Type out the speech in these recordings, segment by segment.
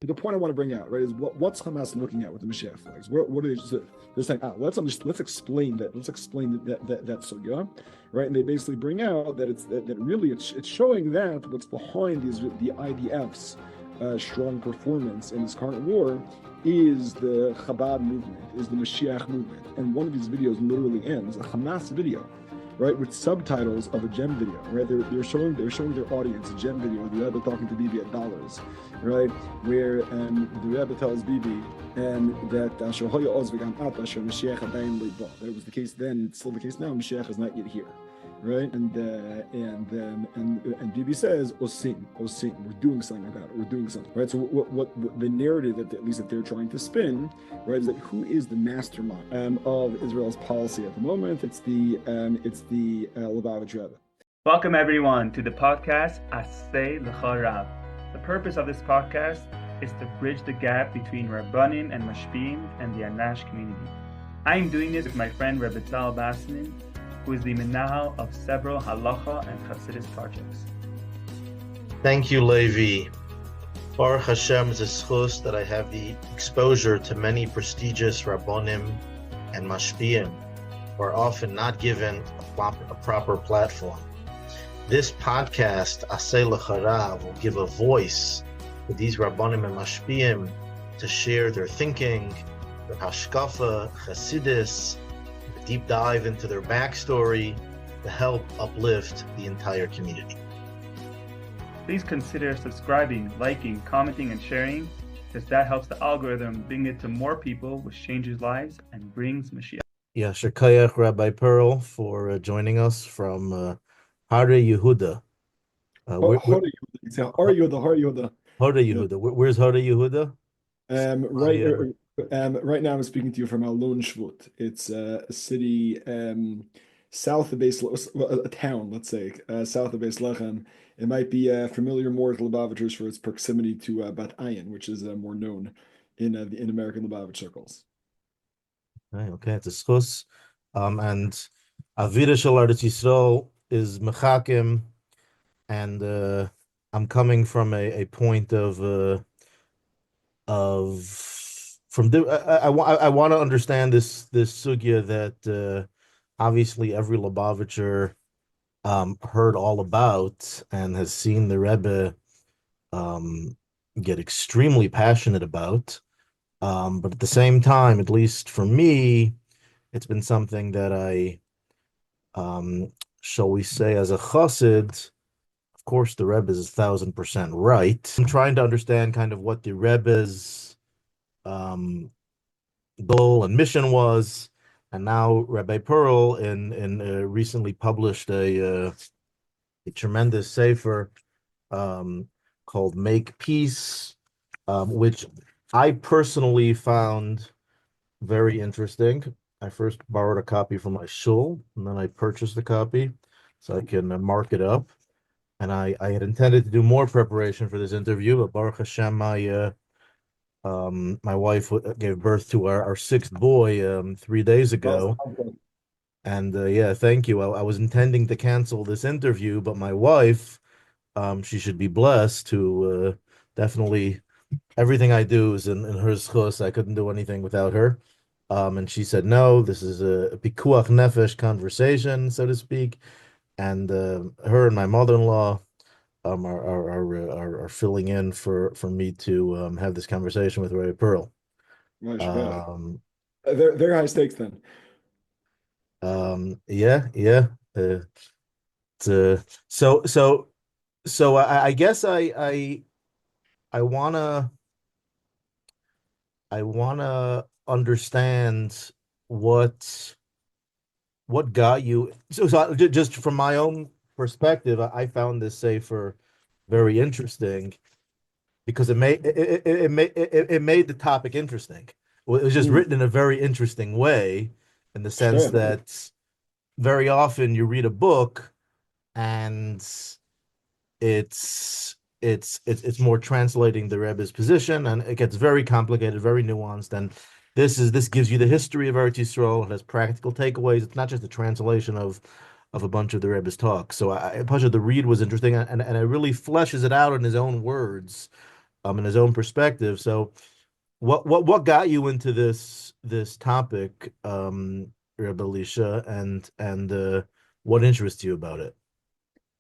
The point I want to bring out, right, is what's Hamas looking at with the Mashiach flags? What are they just? They're saying, let's explain that. Let's explain that sugya, right? And they basically bring out that it's showing that what's behind the IDF's strong performance in this current war is the Chabad movement, is the Mashiach movement. And one of these videos literally ends, a Hamas video, right, with subtitles of a gem video, right? They're showing their audience a gem video, the Rebbe talking to Bibi at dollars, right? Where the Rebbe tells Bibi that that was the case then, it's still the case now, Mashiach is not yet here. Right, and Bibi says, "Osim, we're doing something about it. We're doing something." Right. So what the narrative that at least that they're trying to spin, right, is that who is the mastermind of Israel's policy at the moment? It's the Lubavitch Rebbe. Welcome everyone to the podcast HalachaU. The purpose of this podcast is to bridge the gap between Rabbonim and Mashpim and the Anash community. I am doing this with my friend Rebbe Bassman, who is the Menahel of several Halacha and chassidus projects. Thank you, Levi. Baruch Hashem, is a shchus that I have the exposure to many prestigious Rabbonim and Mashpiyim who are often not given a proper platform. This podcast, HalachaU, will give a voice to these Rabbonim and Mashpiyim to share their thinking, their hashkafa, chassidus, deep dive into their backstory to help uplift the entire community. Please consider subscribing, liking, commenting, and sharing, because that helps the algorithm bring it to more people, which changes lives and brings Mashiach. Yeah, Shekayach Rabbi Pearl for joining us from Hare Yehuda. Hare Yehuda. Where's Hare Yehuda? Right now I'm speaking to you from Alon Shvut. It's a city south of a town, let's say, south of Beis Lechem. It might be familiar more to Lubavitchers for its proximity to Ein, which is more known in American Lubavitch circles. Okay, it's a schus. And Avida Shel Eretz Yisroel is mechakim, and I'm coming from a point of from the, I want to understand this sugya that obviously every Lubavitcher heard all about and has seen the Rebbe get extremely passionate about. But at the same time, at least for me, it's been something that I, shall we say, as a chosid, of course, the Rebbe is 1,000% right. I'm trying to understand kind of what the Rebbe's goal and mission was, and now Rabbi Pearl in recently published a tremendous sefer called Make Peace, which I personally found very interesting. I first borrowed a copy from my shul, and then I purchased a copy so I can mark it up. And I had intended to do more preparation for this interview, but Baruch Hashem, my wife gave birth to our sixth boy 3 days ago. And yeah, thank you. I was intending to cancel this interview, but my wife, she should be blessed to definitely, everything I do is in her schus. I couldn't do anything without her. And she said, no, this is a pikuach nefesh conversation, so to speak. And her and my mother-in-law are filling in for me to have this conversation with Rabbi Pearl. Very high stakes then. Yeah. So I guess I wanna understand what got you. So just from my own perspective, I found this sefer very interesting because it made the topic interesting. Well, it was just written in a very interesting way, in the sense that very often you read a book and it's more translating the Rebbe's position, and it gets very complicated, very nuanced. And this gives you the history of Eretz Yisroel. It has practical takeaways. It's not just a translation of a bunch of the Rebbe's talks. So the read was interesting, and it really fleshes it out in his own words in his own perspective. So what got you into this topic, Rabbi Elisha, and what interests you about it?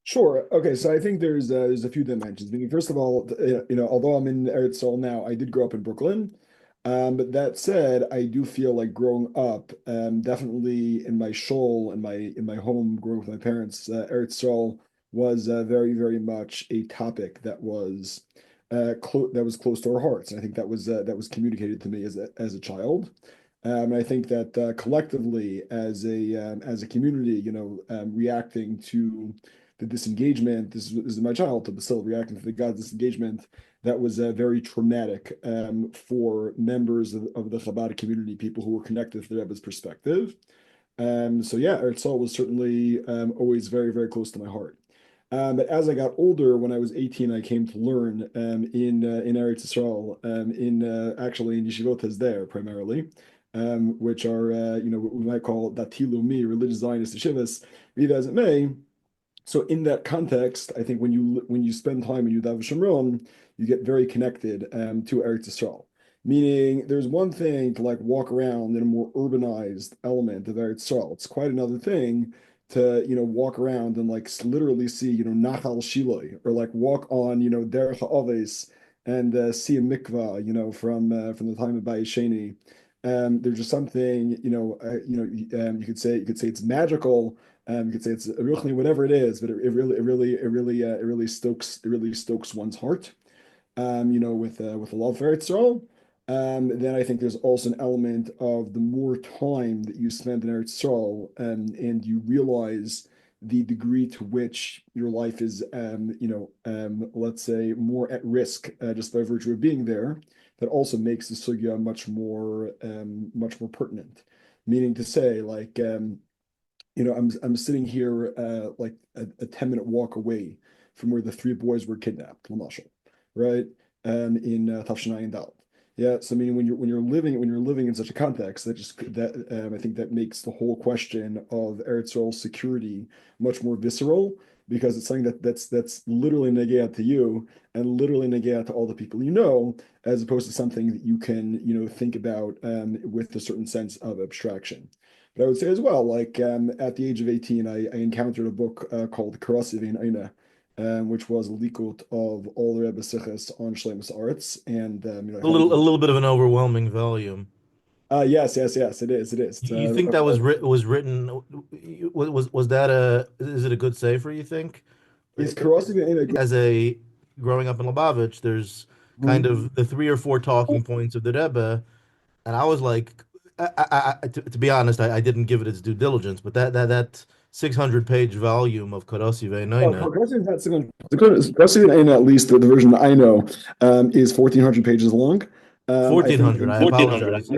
Sure. Okay, so I think there's a few dimensions. Meaning, first of all, although I'm in Eretz Yisroel now, I did grow up in Brooklyn. But that said, I do feel like growing up, definitely in my shul, in my home, growing up with my parents, Eretz Yisroel was very much a topic that was close to our hearts, and I think that was communicated to me as a child. I think that collectively, as a community, reacting to the disengagement, this is my childhood, but still reacting to the God's disengagement, that was very traumatic for members of the Chabad community, people who were connected to the Rebbe's perspective. So yeah, Eretz Yisrael was certainly always very close to my heart. But as I got older, when I was 18, I came to learn in Eretz Yisrael, actually in yeshivotas there primarily, which are what we might call datilumi, religious Zionist yeshivas, be that as it may. So in that context, I think when you spend time in Yudav Shomron, you get very connected to Eretz Yisrael. Meaning, there's one thing to like walk around in a more urbanized element of Eretz Yisrael. It's quite another thing to walk around and like literally see Nachal Shiloi, or like walk on Derech HaOves and see a mikvah from the time of Bayis Sheni. There's just something you could say it's magical. You could say it's ruchni, whatever it is, but it really stokes one's heart. With a love for Eretz Yisrael. Then I think there's also an element of the more time that you spend in Eretz Yisrael, and you realize the degree to which your life is, let's say, more at risk just by virtue of being there. That also makes the sugya much more pertinent. Meaning to say, like, I'm sitting here like a 10-minute walk away from where the three boys were kidnapped, Lamashal, right? In Tafshanai and Dalet. Yeah, so I mean, when you're living in such a context, I think that makes the whole question of Eretz Yisrael security much more visceral, because it's something that's literally negayat to you and literally negayat to all the people you know, as opposed to something that you can think about with a certain sense of abstraction. But I would say as well, like at the age of 18, I encountered a book called Karathi Vein Aina, which was a likut of all the Rebbe sichas on Shleimus Aretz, and A little bit of an overwhelming volume. Yes, it is. You think that was written? Was that is it a good safer, you think? Is Karathi Vein Aina As a growing up in Lubavitch, there's kind of the 3 or 4 talking points of the Rebbe, and I was like, to be honest, I didn't give it its due diligence, but that 600-page volume of Karathi Vein Aina. Karathi Vein Aina, at least the version I know, is 1,400 pages long. 1,400. I apologize.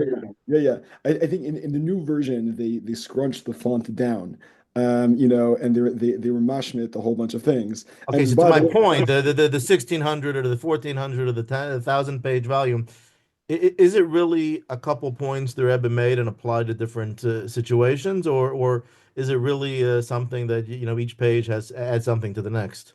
Yeah. I think in the new version they scrunched the font down. And they were mashmit a whole bunch of things. Okay, And so to my point, the 1,600 or the 1,400 or the 1,000-page volume, is it really a couple points the Rebbe made and applied to different situations, or is it really something that each page adds something to the next?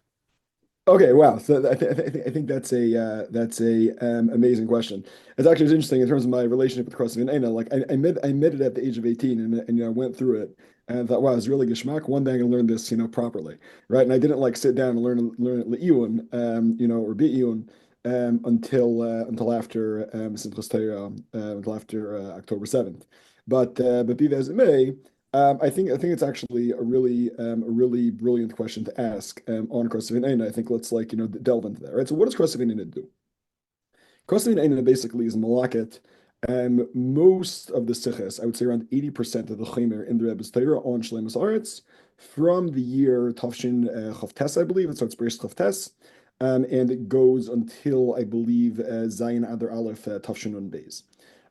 Okay, wow. So I think that's a amazing question. It's interesting in terms of my relationship with CrossFit. And like I met it at the age of 18, and I went through it and I thought, wow, it's really geschmack. One day I'm gonna learn this, properly, right? And I didn't like sit down and learn it le'iyun, or be'iyun, until after Simchas Torah, until after October 7th. But be that as it may. I think it's actually a really brilliant question to ask on Karathi Vein Aina. I think let's delve into that. Right. So what does Karathi Vein Aina do? Karathi Vein Aina basically is malaket. Most of the sichas, I would say around 80% of the chaver in the Rebbe's Torah on Shleimus Aretz from the year Tafshin Chavtes, I believe. It starts Beis Chavtes, and it goes until I believe Zayin Adar Aleph Tafshin Nun Beis.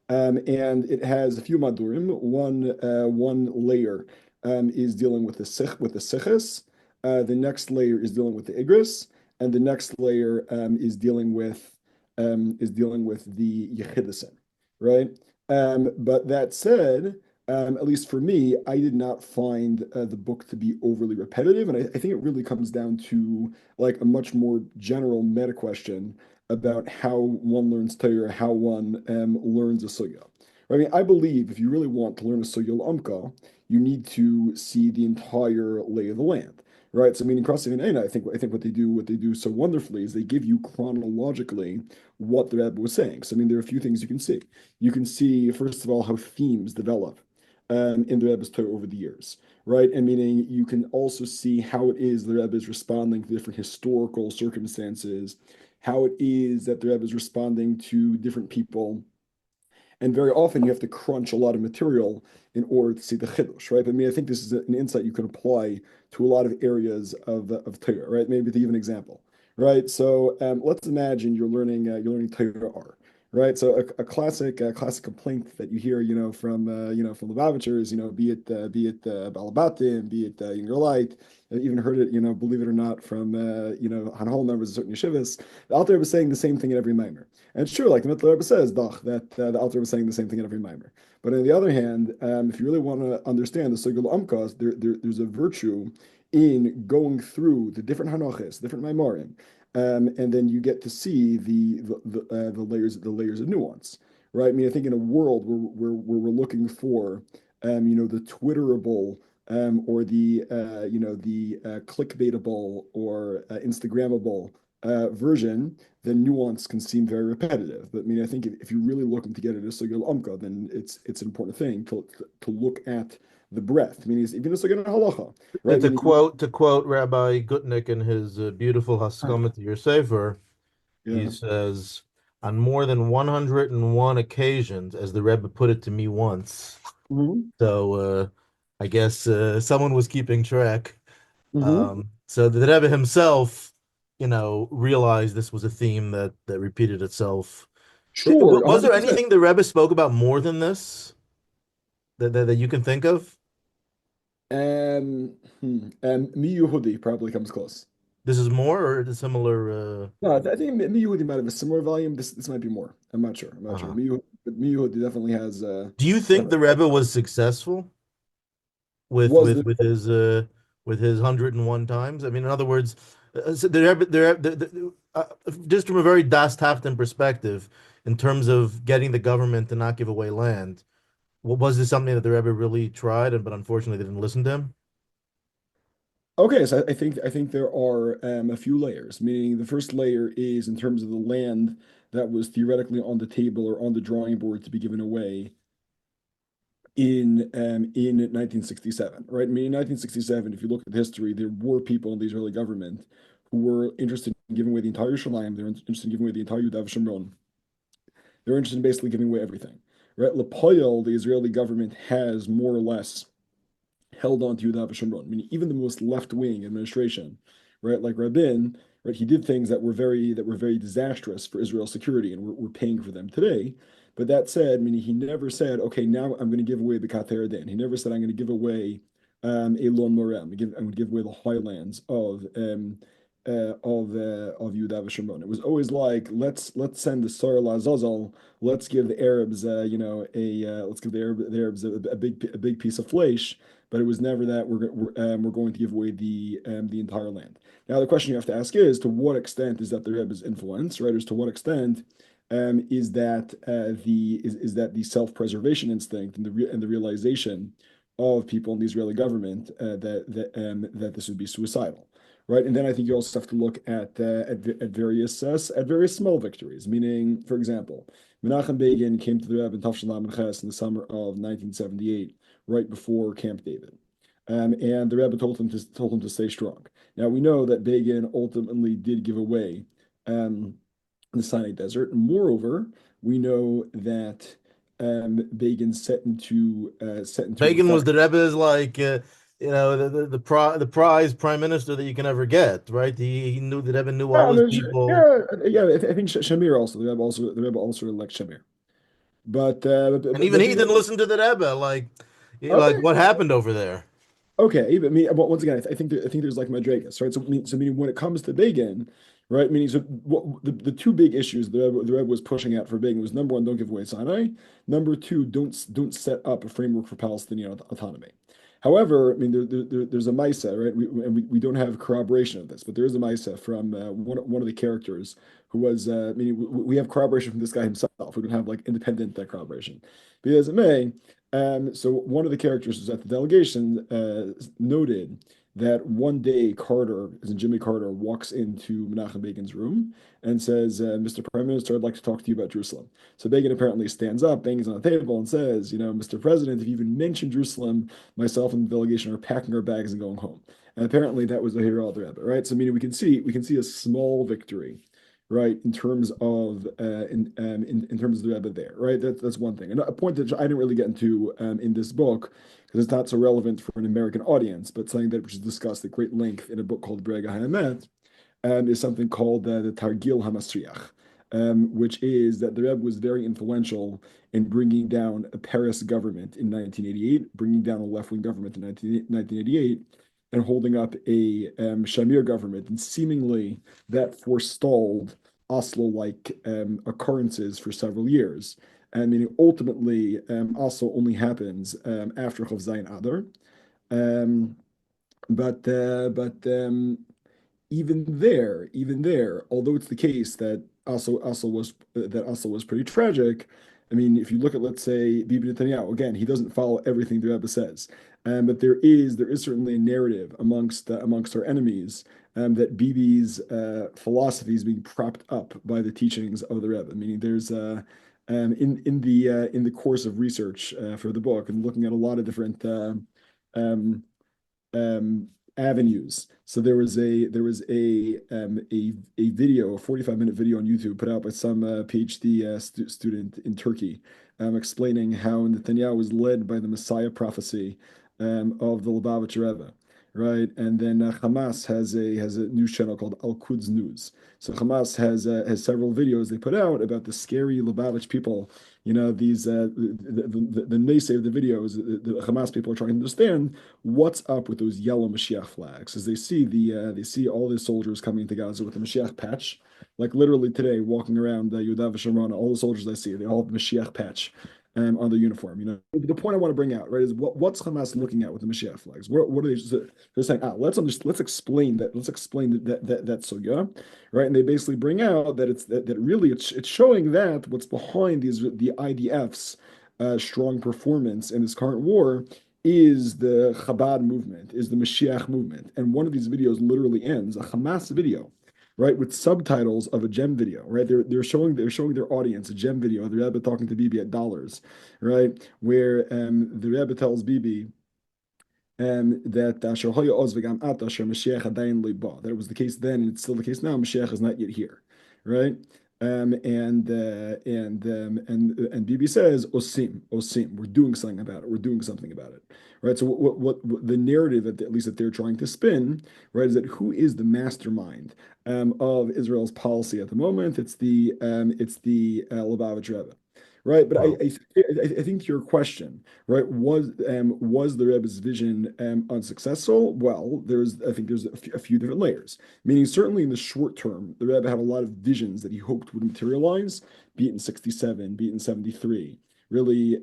And it has a few madurim. One layer is dealing with the sichas. The next layer is dealing with the igris, and the next layer is dealing with the yechidesen, right? But that said, at least for me, I did not find the book to be overly repetitive, and I think it really comes down to like a much more general meta question about how one learns Torah, how one learns a sugya. I mean, I believe if you really want to learn a sugya l'amka, you need to see the entire lay of the land, right? So, meaning karathi and Aina, I think what they do so wonderfully is they give you chronologically what the Rebbe was saying. So, I mean, there are a few things you can see. You can see, first of all, how themes develop in the Rebbe's Torah over the years, right? And meaning you can also see how it is the Rebbe is responding to different historical circumstances, how it is that the Rebbe is responding to different people. And very often you have to crunch a lot of material in order to see the chiddush, right? I mean, I think this is an insight you can apply to a lot of areas of Torah, right? Maybe to give an example, right? So let's imagine you're learning Torah R, right? So a classic complaint that you hear, from from the Lubavitchers, be it Balabatim, be it Yingerlite, even heard it, believe it or not, from Hanhol members of certain yeshivas. The Alter Rebbe is saying the same thing in every mimer. And it's true, like the Rebbe says, Dach, that the Alter Rebbe is saying the same thing in every mimer. But on the other hand, if you really want to understand the Sugul Amkas, there's a virtue in going through the different Hanochis, different Maimarim, and then you get to see the layers of nuance, right? I mean, I think in a world where we're looking for, the Twitterable, or the clickbaitable or Instagrammable version, then nuance can seem very repetitive. But I mean, I think if you're really looking to get it as Sugil Amka, then it's an important thing to look at the breadth. I mean, even a Sugil Halacha, right? To quote Rabbi Gutnick in his beautiful Haskama to your Sefer, he says, on more than 101 occasions, as the Rebbe put it to me once. Mm-hmm. So I guess someone was keeping track. Mm-hmm. So the Rebbe himself, realized this was a theme that repeated itself. Sure. Was there 100%. anything the Rebbe spoke about more than this that you can think of? Mi Yehudi probably comes close. This is more or a similar? No, I think Mi Yehudi might have a similar volume. This might be more. I'm not sure. Mi Yehudi definitely has. Do you think the Rebbe was successful with his 101 times? I mean, in other words, so just from a very Das Taftan perspective, in terms of getting the government to not give away land, was this something that the Rebbe really tried, but unfortunately they didn't listen to him? Okay, so I think there are a few layers. Meaning the first layer is in terms of the land that was theoretically on the table or on the drawing board to be given away in 1967, right? I mean, in 1967, if you look at history, there were people in the Israeli government who were interested in giving away the entire Yerushalayim. They were interested in giving away the entire Yudav Shomron. They were interested in basically giving away everything, right? L'Poyel, the Israeli government has more or less held on to Yudav Shomron. I mean, even the most left-wing administration, right, like Rabin, right, he did things that were very disastrous for Israel's security, and we're paying for them today. But that said, I mean, he never said, okay, now I'm going to give away the Kater Din. He never said, I'm going to give away Elon Morem. I'm going to give away the highlands of Yudav Shomron. It was always like, let's send the Sar Lazazal. Let's give the Arabs, let's give the Arabs a big piece of flesh. But it was never that we're going to give away the entire land. Now the question you have to ask is, to what extent is that the Rebbe's influence, right? Or to what extent is that the self-preservation instinct and the realization of people in the Israeli government that this would be suicidal, right? And then I think you also have to look at various small victories. Meaning, for example, Menachem Begin came to the Rebbe in Tafshin Lamed Ches in the summer of 1978, right before Camp David, and the Rebbe told him to stay strong. Now we know that Begin ultimately did give away the Sinai Desert. And moreover, we know that Begin set into Begin was the Rebbe's the prize prime minister that you can ever get, right? He knew the Rebbe knew all his people. Yeah. I think Shamir also the Rebbe also elects Shamir, but and even he didn't listen to the Rebbe. Like what happened over there? Okay, but once again, I think there's like Madregas, right? So meaning when it comes to Begin, right? Meaning so the two big issues the Rebbe was pushing out for Begin was, number one, don't give away Sinai. Number two, don't set up a framework for Palestinian autonomy. However, I mean, there's a Maisa, right? We don't have corroboration of this, but there is a Maisa from one of the characters who was, meaning we have corroboration from this guy himself. We don't have like independent corroboration. But as it may, so one of the characters was at the delegation noted that one day Carter, as in Jimmy Carter, walks into Menachem Begin's room and says, Mr. Prime Minister, I'd like to talk to you about Jerusalem. So Begin apparently stands up, bangs on the table, and says, Mr. President, if you even mention Jerusalem, myself and the delegation are packing our bags and going home. And apparently that was the hero of the Rebbe, right? So meaning we can see a small victory, right, in terms of in terms of the Rebbe there, right? That's one thing. And a point that I didn't really get into in this book because it's not so relevant for an American audience, but something that which is discussed at great length in a book called Brega Haemet, is something called the Targil HaMasriach, which is that the Rebbe was very influential in bringing down a Paris government in 1988, bringing down a left-wing government in 1988, and holding up a Shamir government, and seemingly that forestalled Oslo-like occurrences for several years. And meaning ultimately, Oslo only happens after Chav Zayin Adar. But even there, although it's the case that Oslo was pretty tragic. I mean, if you look at, let's say, Bibi Netanyahu, again, he doesn't follow everything the Rebbe says, but there is certainly a narrative amongst our enemies that Bibi's philosophy is being propped up by the teachings of the Rebbe. Meaning, there's in the course of research for the book and looking at a lot of different avenues. So there was a video, a 45-minute video on YouTube put out by some PhD student in Turkey, explaining how Netanyahu was led by the Messiah prophecy of the Lubavitcher Rebbe, right? And then Hamas has a news channel called Al Quds News. So Hamas has several videos they put out about the scary Lubavitch people. These the naysay of the videos, the Hamas people are trying to understand what's up with those yellow Mashiach flags, as they see all the soldiers coming to Gaza with the Mashiach patch, like literally today walking around Yehuda v'Shamron, all the soldiers I see, they all have the Mashiach patch on their uniform. The point I want to bring out, right, is what's Hamas looking at with the Mashiach flags? What are they're saying? Let's explain that. Let's explain that sugya, right? And they basically bring out that it's showing that what's behind the IDF's strong performance in this current war is the Chabad movement, is the Mashiach movement. And one of these videos literally ends, a Hamas video, right, with subtitles of a gem video, right? They're showing their audience a gem video of the Rebbe talking to Bibi at dollars, right? Where the Rebbe tells Bibi that that was the case then, and it's still the case now. Mashiach is not yet here, right? And Bibi says, Osim, we're doing something about it. Right. So what the narrative at least that they're trying to spin, right, is that who is the mastermind of Israel's policy at the moment? It's the Lubavitch Rebbe. Right, but Wow. I think to your question, right, was the Rebbe's vision unsuccessful? Well, I think there's a few different layers. Meaning, certainly in the short term, the Rebbe had a lot of visions that he hoped would materialize, be it in '67, be it in '73, really,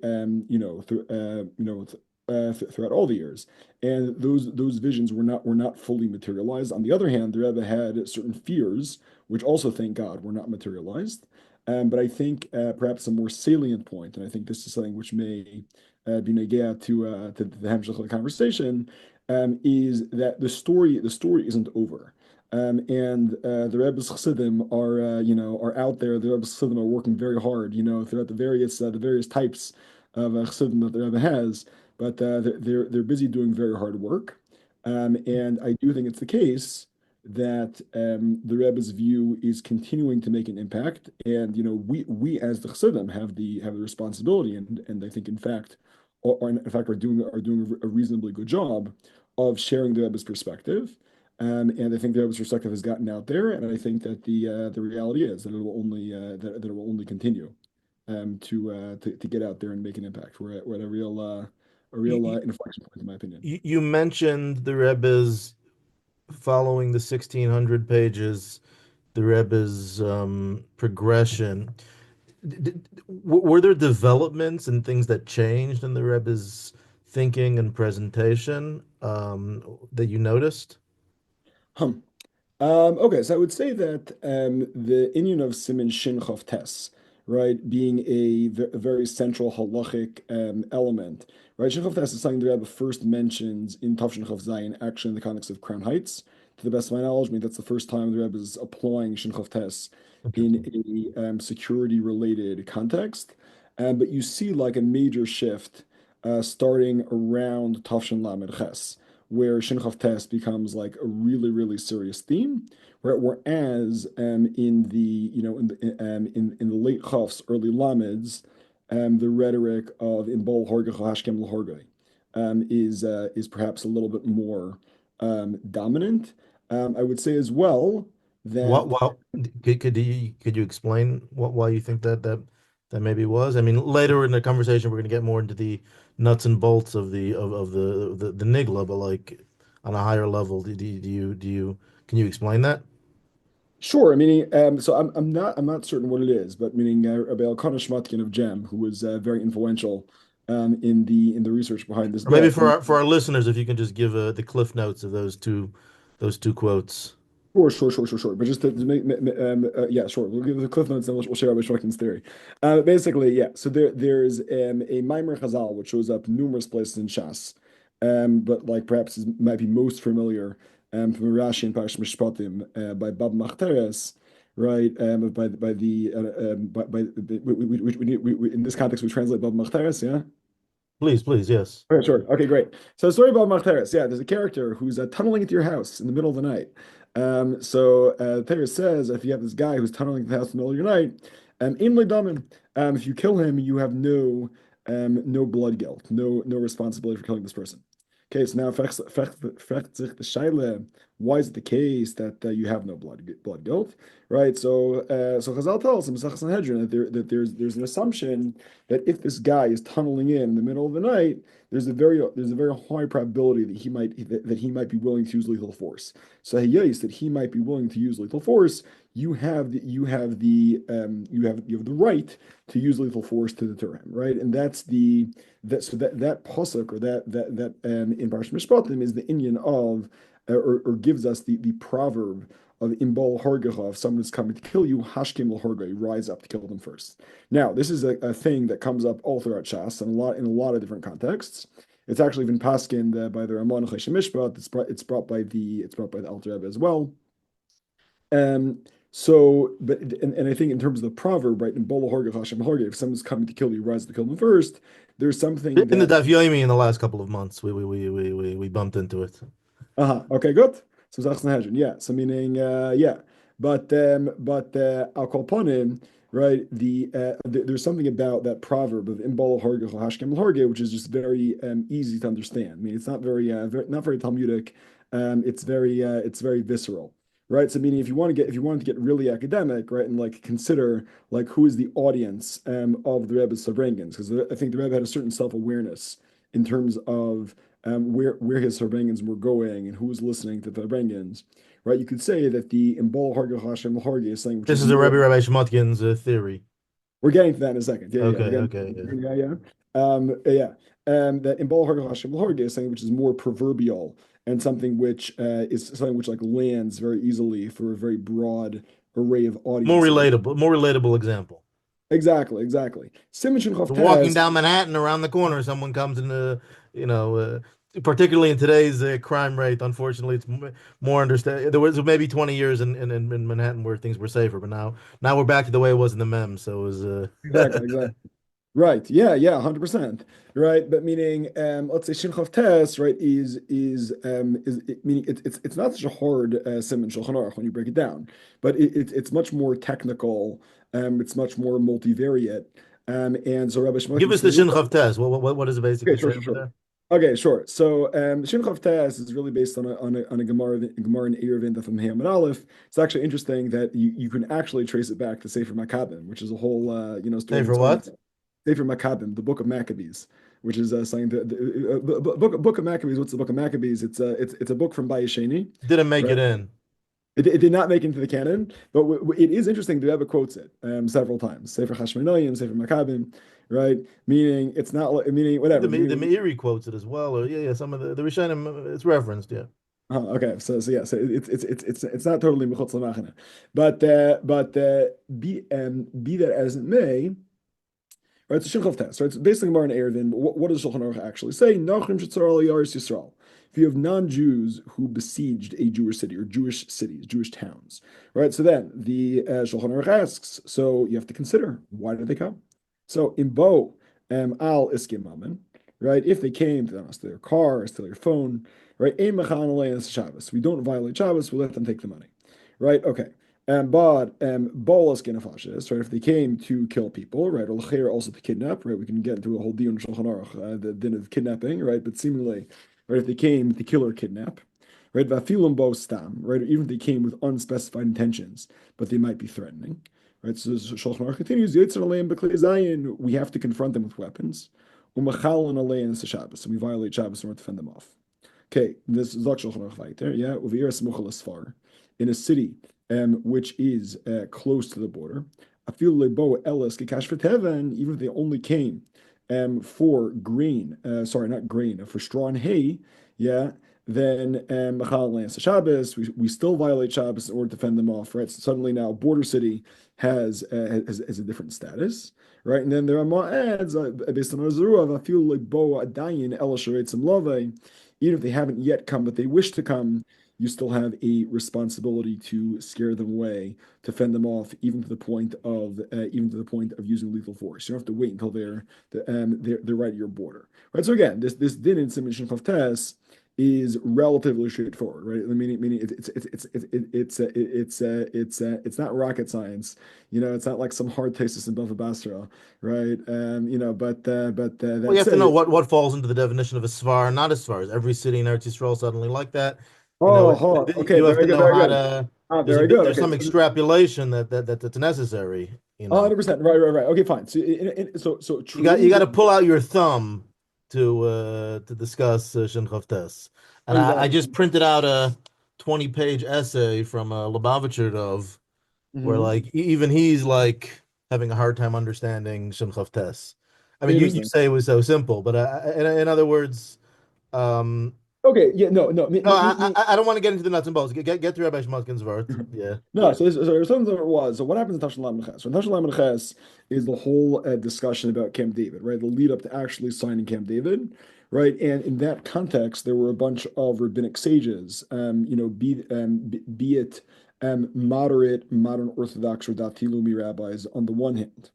throughout all the years, and those visions were not fully materialized. On the other hand, the Rebbe had certain fears, which also, thank God, were not materialized. But I think perhaps a more salient point, and I think this is something which may be negea to the hemshech of the conversation, is that the story isn't over. And the Rebbe's chassidim are out there. The Rebbe's chassidim are working very hard, throughout the various types of chassidim that the Rebbe has. But they're busy doing very hard work. And I do think it's the case that the Rebbe's view is continuing to make an impact, and we as the Chassidim have the responsibility, and I think in fact are doing a reasonably good job of sharing the Rebbe's perspective, and I think the Rebbe's perspective has gotten out there, and I think that the reality is that it will only continue to get out there and make an impact. We're at a real inflection point, in my opinion. You mentioned the Rebbe's following the 1600 pages, the Rebbe's progression. Were there developments and things that changed in the Rebbe's thinking and presentation that you noticed? Hum. Okay, so I would say that the inyan of Siman Shin Chav Tes, right, being a very central halachic element, right? Shin Chav Tes is something the Rebbe first mentions in Tafshin Chav Zayin, actually in the context of Crown Heights. To the best of my knowledge, I mean, that's the first time the Rebbe is applying Shin Chav Tes in a security-related context. But you see like a major shift starting around Tafshin Lamed Ches, where Shin Chav Tes becomes like a really, really serious theme. Right? Whereas in the in the late Chavs, early Lameds, the rhetoric of in Bol Horgach Hashkem L'Horgai is perhaps a little bit more dominant. I would say as well that What could you explain why you think that maybe was? I mean, later in the conversation, we're going to get more into the nuts and bolts of the nigla, but like on a higher level, do you can you explain that? sure. I mean, so I'm not certain what it is, but meaning Rabbi Elkanah Shmatkin of Gem, who was very influential in the research behind this Or maybe book. for our listeners, if you can just give the cliff notes of those two quotes. Sure. But just to yeah, sure. We'll give the cliff notes and we'll share Rabbi Shmukin's theory. Basically, yeah. So there's a Maimer Chazal which shows up numerous places in Shas, but like perhaps is might be most familiar from Rashi and Parsh Mishpatim by Bab Machteres, right? By the in this context we translate Bab Machteres, yeah. Please, yes. Okay, sure. Okay, great. So the story about Machteres, yeah, there's a character who's tunneling into your house in the middle of the night. Teres says if you have this guy who's tunneling into the house in the middle of your night, in Ledamin, if you kill him, you have no blood guilt, no responsibility for killing this person. Okay, so now why is it the case that you have no blood guilt, right? So Chazal tells him Sanhedrin that there's an assumption that if this guy is tunneling in the middle of the night, there's a very high probability that he might be willing to use lethal force. So yes, that he might be willing to use lethal force. You have the right to use lethal force to deter him, right? And that's that pasuk or that in Parsh Mishpatim is the inyan of or gives us the proverb of imbal hargacha, if someone is coming to kill you, hashkim l'harga, rise up to kill them first. Now, this is a thing that comes up all throughout Shas and in a lot of different contexts. It's actually been paskined by the Ramon Cheshem Mishpat. It's brought by the Alter Rebbe as well. But I think in terms of the proverb, right, in Bolo Horga Hashem Horga, if someone's coming to kill you, rise to kill them first. There's something In the that Daf Yomi in the last couple of months, we bumped into it. okay, good. So Sanhedrin, yeah. So meaning yeah, but I'll call upon him, right? There's something about that proverb of Imbal Harga Hashkem Harge, which is just very easy to understand. I mean, it's not not very Talmudic. It's very visceral, right? So meaning if you wanted to get really academic, right, and like consider like who is the audience of the Rebbe's Savrangans, because I think the Rebbe had a certain self-awareness in terms of where his Sarvangans were going and who was listening to the Sarvangans, right? You could say that the Imbal Harga Hashem Harge is saying, which This is is a more, Rabbi Shmotkin's theory. we're getting to that in a second. Yeah, Okay, we're okay, yeah. getting, yeah. That Imbal Harga Hashem Harge is something which is more proverbial and something which is something which like lands very easily for a very broad array of More audiences. relatable example. Exactly. Siman Shin Chav Walking Tes. down Manhattan, around the corner, someone comes in particularly in today's crime rate. Unfortunately, it's more understand. There was maybe 20 years in Manhattan where things were safer, but now we're back to the way it was in the mem. So it was Exactly. Right. Yeah. 100%. Right. But meaning, let's say Shin Chav Tes, right, meaning it's not such a hard Siman Shulchan Aruch when you break it down, but it's much more technical. It's much more multivariate. And so Rabbi Give Shmuel us the says, Shin Chav Tes. What does it okay, basically say over sure. there? Okay, sure. So Shin Chav Tes is really based on a Gemara in Eruvin from Hamad Aleph. It's actually interesting that you can actually trace it back to Sefer Makkabim, which is a whole story Say of for its own. what? Sefer Makkabim, the Book of Maccabees, which is something that book of Maccabees. What's the Book of Maccabees? It's a book from Bayesheni, Didn't make right? it in. It did not make it into the canon, but it is interesting. The Rebbe quotes it several times. Sefer Hashmonaim, Sefer Maccabim, right? Meaning it's not meaning whatever. The Meiri quotes it as well, or yeah, some of the Rishonim it's referenced, yeah. Okay, so yeah, so it's not totally mechutz l'machane, but be that as it may, right? So Shulchan test, right? It's basically more an Erevin. But what does Shulchan Aruch actually say? Nachrim shetzar al Eretz Yisroel. If you have non-Jews who besieged a Jewish city or Jewish cities, Jewish towns, right? So then the Shulchan Aruch asks, so you have to consider, why did they come? So in Bo al iskimamen, right? If they came to steal your car, steal your phone, right? We don't violate Shabbos, we let them take the money, right? Okay. But bolas genafashes, right? If they came to kill people, right? Or also to kidnap, right? We can get into a whole deal in Shulchan Aruch, the din of kidnapping, right? But seemingly, right? If they came to kill or kidnap, right? Vafilum bo stam, right? Or even if they came with unspecified intentions, but they might be threatening, right? So Shulchan Aruch continues, we have to confront them with weapons. And we violate Shabbos in order to fend them off. Okay, this is Shulchan Aruch weiter, yeah, in a city which is close to the border. Even if they only came for grain, not grain, for straw and hay, yeah, then we still violate Shabbos in order to fend them off, right? So suddenly now border city has a different status, right? And then there are ma'ads based on Azurah, I feel like bo adayin elasharetzim love, even if they haven't yet come, but they wish to come, you still have a responsibility to scare them away, to fend them off, even to the point of using lethal force. You don't have to wait until they're right at your border, right? So again, this din in Siman Shin is relatively straightforward, right? Meaning it's not rocket science, it's not like some hard thesis in Bava Basra, right? Well, you have to know what falls into the definition of a svar, not a svar. Is every city in Eretz Yisrael suddenly like that? Okay, you have to know how to. There's some okay. extrapolation that's necessary. 100%. Right. Okay, fine. So you got to pull out your thumb to discuss Shin Chavtes. And I just printed out a 20-page essay from Lubavitcher where like even he's like having a hard time understanding Shin Chavtes. I mean, you say it was so simple, but in other words, okay, yeah, no. I don't want to get into the nuts and bolts. Get to Rabbi Shmotkin's verse. Yeah. No, so something that it was. So what happens in Tashon Lamed Ches? So in Tashon Lamed Ches is the whole discussion about Camp David, right? The lead up to actually signing Camp David, right? And in that context, there were a bunch of rabbinic sages, be it moderate, modern Orthodox or Dati Leumi rabbis on the one hand,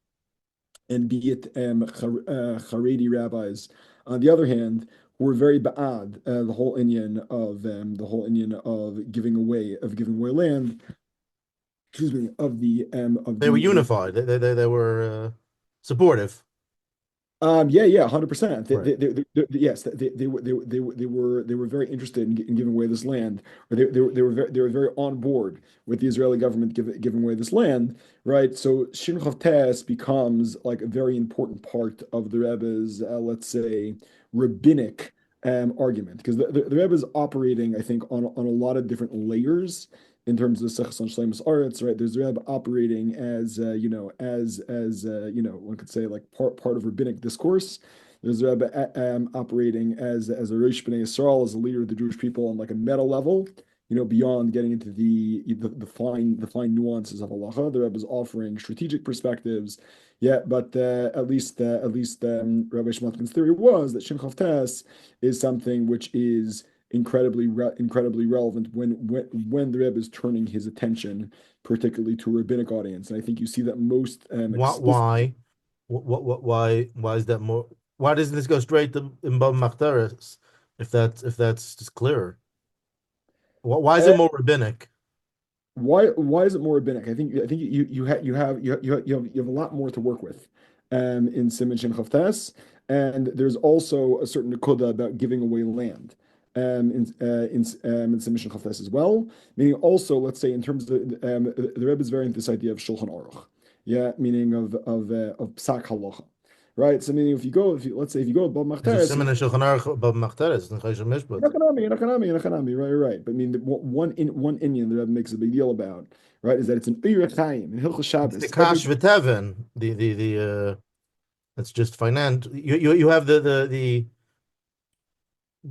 and be it Haredi rabbis on the other hand, were very ba'ad the whole inyan of giving away land. Excuse me, they were unified. They were supportive. 100%. Yes, they were very interested in giving away this land, or they were very on board with the Israeli government giving away this land, right? So Shin Chavtes becomes like a very important part of the Rebbe's, let's say, rabbinic argument, because the Rebbe is operating, I think, on a lot of different layers in terms of Sechus on Shleimus Aretz, right? There's the Rebbe operating as one could say like part of rabbinic discourse. There's the Rebbe operating as a Reish B'nai Yisrael, as a leader of the Jewish people on like a meta level, beyond getting into the fine nuances of halacha. The Rebbe is offering strategic perspectives. Yeah, but at least Rabbi Shmotkin's theory was that Shin Chavtes is something which is incredibly relevant when the Rebbe is turning his attention particularly to a rabbinic audience, and I think you see that most. Why is that more? Why doesn't this go straight to Imbam Machteres if that's just clearer? Why is it more rabbinic? Why is it more rabbinic? I think you have a lot more to work with in Siman Shin Chavtes, and there's also a certain nekuda about giving away land in Siman Shin Chavtes as well. Meaning also, let's say in terms of the Rebbe is very into this idea of Shulchan Aruch, yeah, meaning of Psak Halacha, right? So I mean, let's say if you go above There's Machteres, a Siman and Shulchan Aruch above Machteres, and Chayshim Mishpat. right. But I mean, one Indian the Rebbe makes a big deal about, right, is that it's an Eretz Chaim in Hilchos Shabbos. The Kash V'Teven, it's just finance. You have the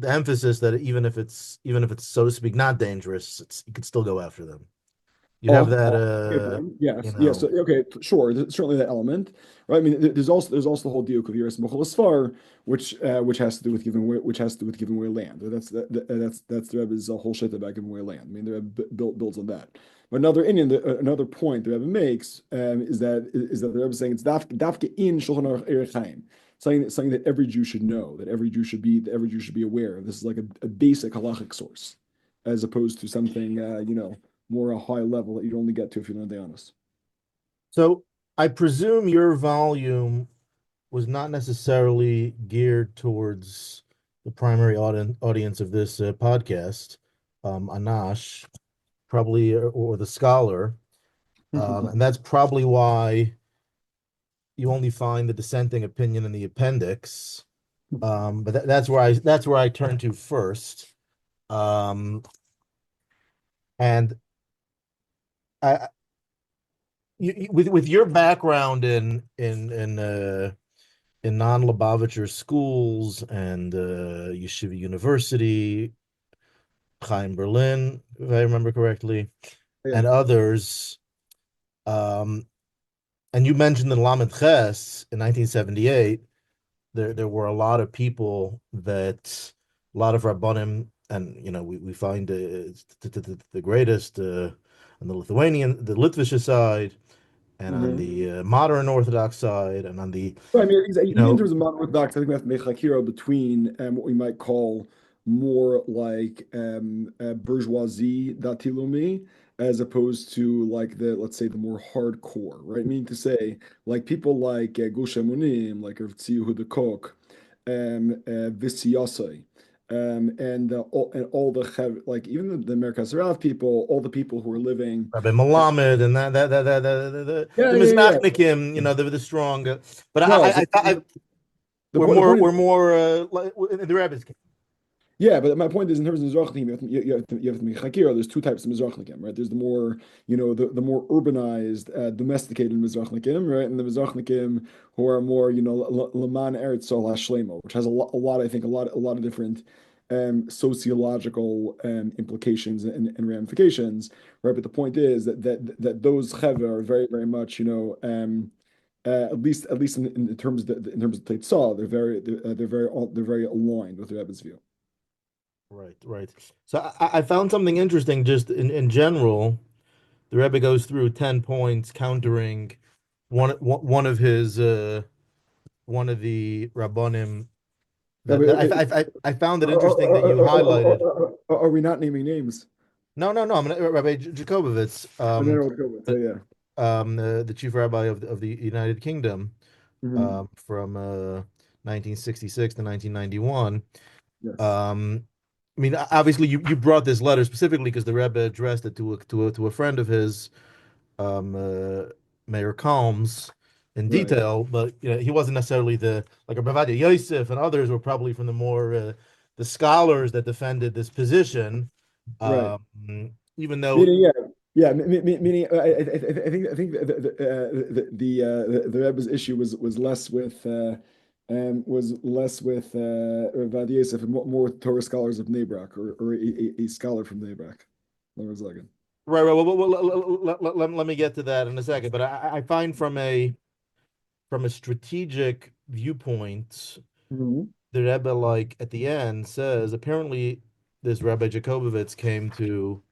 emphasis that even if it's so to speak not dangerous, you could still go after them. You have that. Yes. So, okay, sure. There's certainly that element, right? I mean, there's also the whole deal of Yeres Mochel Asfar, which has to do with giving away land. That's the Rebbe's whole shit about giving away land. I mean, the Rebbe builds on that. But another point the Rebbe makes is that the Rebbe is saying it's dafke in Shulchan Aruch Erech Chaim. Something that every Jew should know, that every Jew should be aware of. This is like a basic halachic source, as opposed to something more a high level that you'd only get to if you learn DAAS. So I presume your volume was not necessarily geared towards the primary audience of this podcast, Anash, probably, or the scholar, and that's probably why you only find the dissenting opinion in the appendix. But that's where I turn to first, and with your background in non-Lubavitcher schools and Yeshiva University, Chaim Berlin, if I remember correctly, and others, and you mentioned in Lamed Ches in 1978, there were a lot of people a lot of Rabbonim, and we find the greatest on the Litvish side, and on the modern Orthodox side, and on the in terms of modern Orthodox, I think we have to make chakira between what we might call more like bourgeoisie datilumi, as opposed to like let's say the more hardcore, right? Meaning to say, like people like Gush Emunim, like Rav Tzvi Yehuda Koch, Visiyasai, and all the like even the Merkaz Rav people, all the people who are living Rabbi Melamed and the Mizrachnikim, the strong. But we're more like in the Rebbe's case. Yeah, but my point is, in terms of Mizrachnikim, you have to make chakira. There's two types of Mizrachnikim, right? There's the more, the more urbanized, domesticated Mizrachnikim, right? And the Mizrachnikim who are more, Laman Eretz Yisroel Shlemo, which has a lot, I think, a lot of different sociological implications and ramifications, right? But the point is that those chaver are very, very much, at least in terms of Teitzah, they're very aligned with the Rebbe's view. Right. So I found something interesting just in general. The Rebbe goes through 10 points countering one of the Rabbonim. I found it interesting that you highlighted. Are we not naming names? No. I'm Rabbi Jacobovitz, the chief rabbi of the United Kingdom, from 1966 to 1991. Yes. I mean, obviously, you brought this letter specifically because the Rebbe addressed it to a friend of his, Mayor Calms, in detail. But he wasn't necessarily like Rabbi Yosef and others were probably from the more the scholars that defended this position. Even though, meaning, I think the Rebbe's issue was less with. Rabbi Yosef and more with Torah scholars of Bnei Brak, or a scholar from Bnei Brak. Right. Well, let me get to that in a second. But I find from a strategic viewpoint, the Rebbe, like at the end, says apparently this Rabbi Jacobovitz came to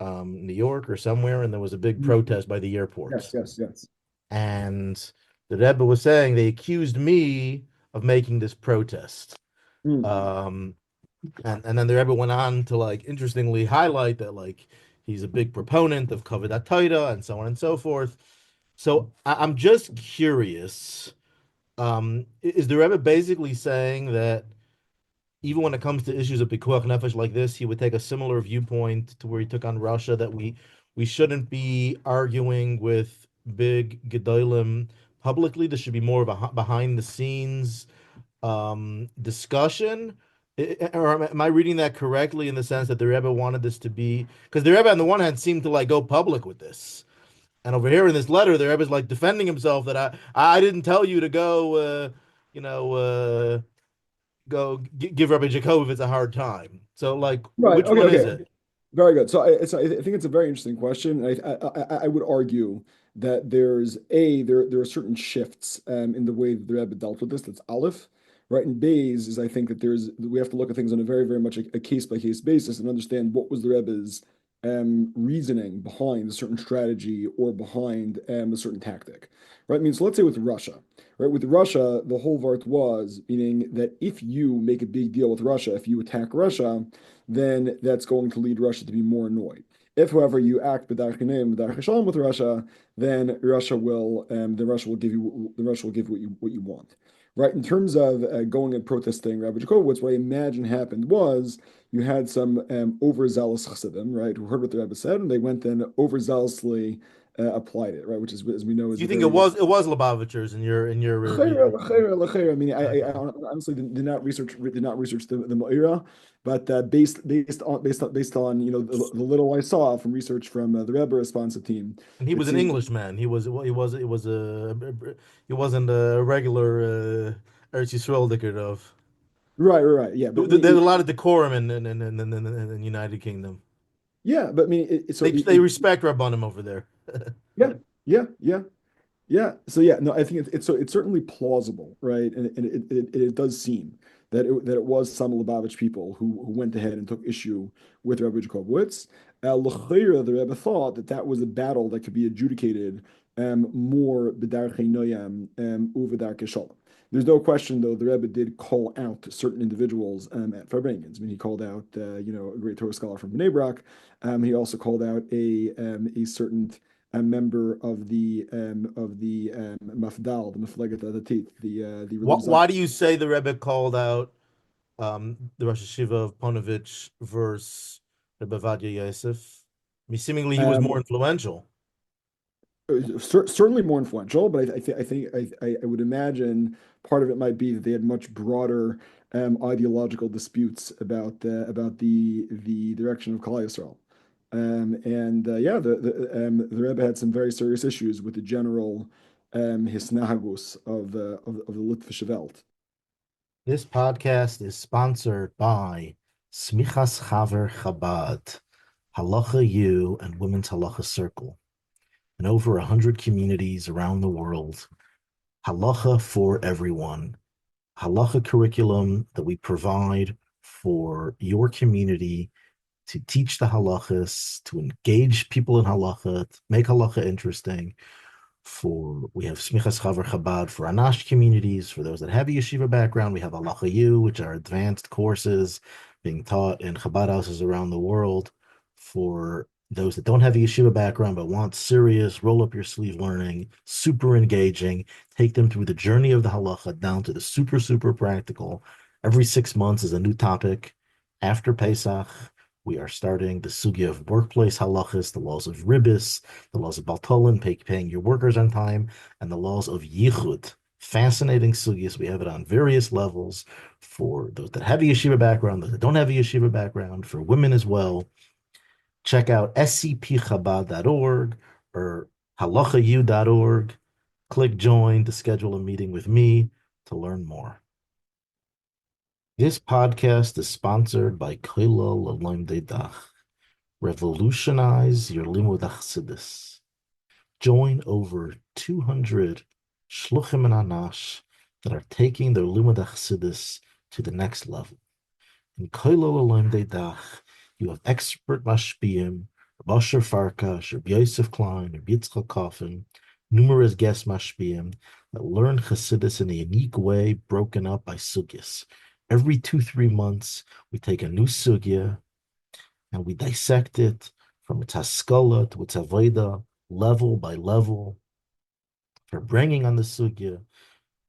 New York or somewhere, and there was a big protest by the airport. Yes. And the Rebbe was saying they accused me of making this protest. And then the Rebbe went on to interestingly highlight that he's a big proponent of Kavod HaTorah and so on and so forth. So I'm just curious, is the Rebbe basically saying that even when it comes to issues of Pikuach Nefesh like this, he would take a similar viewpoint to where he took on Russia, that we shouldn't be arguing with big Gedolim publicly. This should be more of a behind the scenes discussion. Or am I reading that correctly in the sense that the Rebbe wanted this to be, because the Rebbe on the one hand seemed to like go public with this, and over here in this letter the Rebbe's like defending himself that I didn't tell you to go go give Rabbi Jacob a hard time. So like, Right. which Okay. one is Okay. it? Very good. So I think it's a very interesting question. I would argue that there are certain shifts in the way that the Rebbe dealt with this. That's Aleph, right? And Bays is I think that we have to look at things on a very much a case by case basis and understand what was the Rebbe's reasoning behind a certain strategy or behind a certain tactic, right? I mean, so let's say with Russia, right? With Russia, the whole vart was meaning that if you make a big deal with Russia, if you attack Russia, then that's going to lead Russia to be more annoyed. If, however, you act b'darch shalom with Russia, then Russia will give you what you want, right? In terms of going and protesting Rabbi Jacobowitz, what I imagine happened was you had some overzealous chassidim, right, who heard what the Rebbe said, and they went and overzealously applied it, right, which is, as we know, is Do you think it was Lubavitchers in your I mean, I honestly did not research the Ma'ira, but based on the little I saw from research from the Rebbe responsive team, and he was an Englishman. He wasn't a regular Eretz Yisroel dicker of. Right, yeah, but There's a lot of decorum in the United Kingdom. Yeah, but I mean, they respect Rabbonim over there. Yeah. So yeah, no, I think it's certainly plausible, right? And it does seem that it was some Lubavitch people who went ahead and took issue with Rabbi Jacobowitz. L'chayra, the Rebbe thought that was a battle that could be adjudicated more b'darchei noyam u'v'darchei shalom. There's no question, though, the Rebbe did call out certain individuals at Farbrengens. I mean, he called out, a great Torah scholar from Bnei Brak. He also called out a certain member of the Mafdal, the Mefleget Adatit, the. Why do you say the Rebbe called out the Rosh Hashiva of Ponovitch versus Rebbe Vadia Yosef? I mean, seemingly he was more influential. Certainly more influential, but I would imagine part of it might be that they had much broader ideological disputes about the direction of Kolel Yisrael. The Rebbe had some very serious issues with the general hisnahagus of the Litvish Welt. This podcast is sponsored by Smichas Chaver Chabad, HalachaU, and Women's Halacha Circle. In over 100 communities around the world, halacha for everyone, halacha curriculum that we provide for your community to teach the halachas, to engage people in halacha, to make halacha interesting. We have Smichas Chaver Chabad for Anash communities. For those that have a yeshiva background, we have HalachaU, which are advanced courses being taught in Chabad houses around the world. For those that don't have a yeshiva background but want serious, roll up your sleeve learning, super engaging, take them through the journey of the halacha down to the super practical. Every 6 months is a new topic. After Pesach, we are starting the sugya of workplace halachas, the laws of ribbis, the laws of baltolan, paying your workers on time, and the laws of yichud. Fascinating sugyas. We have it on various levels for those that have a yeshiva background, those that don't have a yeshiva background, for women as well. Check out SCP-Chabad.org or HalachaU.org. Click join to schedule a meeting with me to learn more. This podcast is sponsored by Kolel Lerabonei Dach. Revolutionize your limud chassidus. Join over 200 shluchim and anash that are taking their limud chassidus to the next level. In Kolel Lerabonei Dach, you have expert mashpiyim, Rabbi Asher Farkash, Rabbi Yosef Klein, Rabbi Yitzchak Coffin, numerous guest mashpiyim that learn chassidus in a unique way, broken up by sugyas. Every 2-3 months, we take a new sugya and we dissect it from its haskalah to its avodah, level by level, for bringing on the sugya,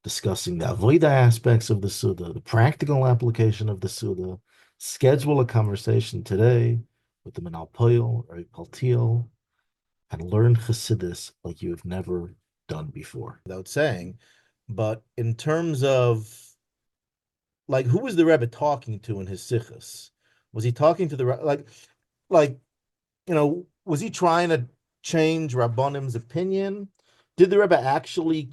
discussing the avodah aspects of the sugya, the practical application of the sugya. Schedule a conversation today with the Menahel or Paltiel and learn chassidus like you have never done before, without saying. But in terms of, like, who was the Rebbe talking to in his sichas? Was he talking to the was he trying to change Rabbonim's opinion? Did the Rebbe actually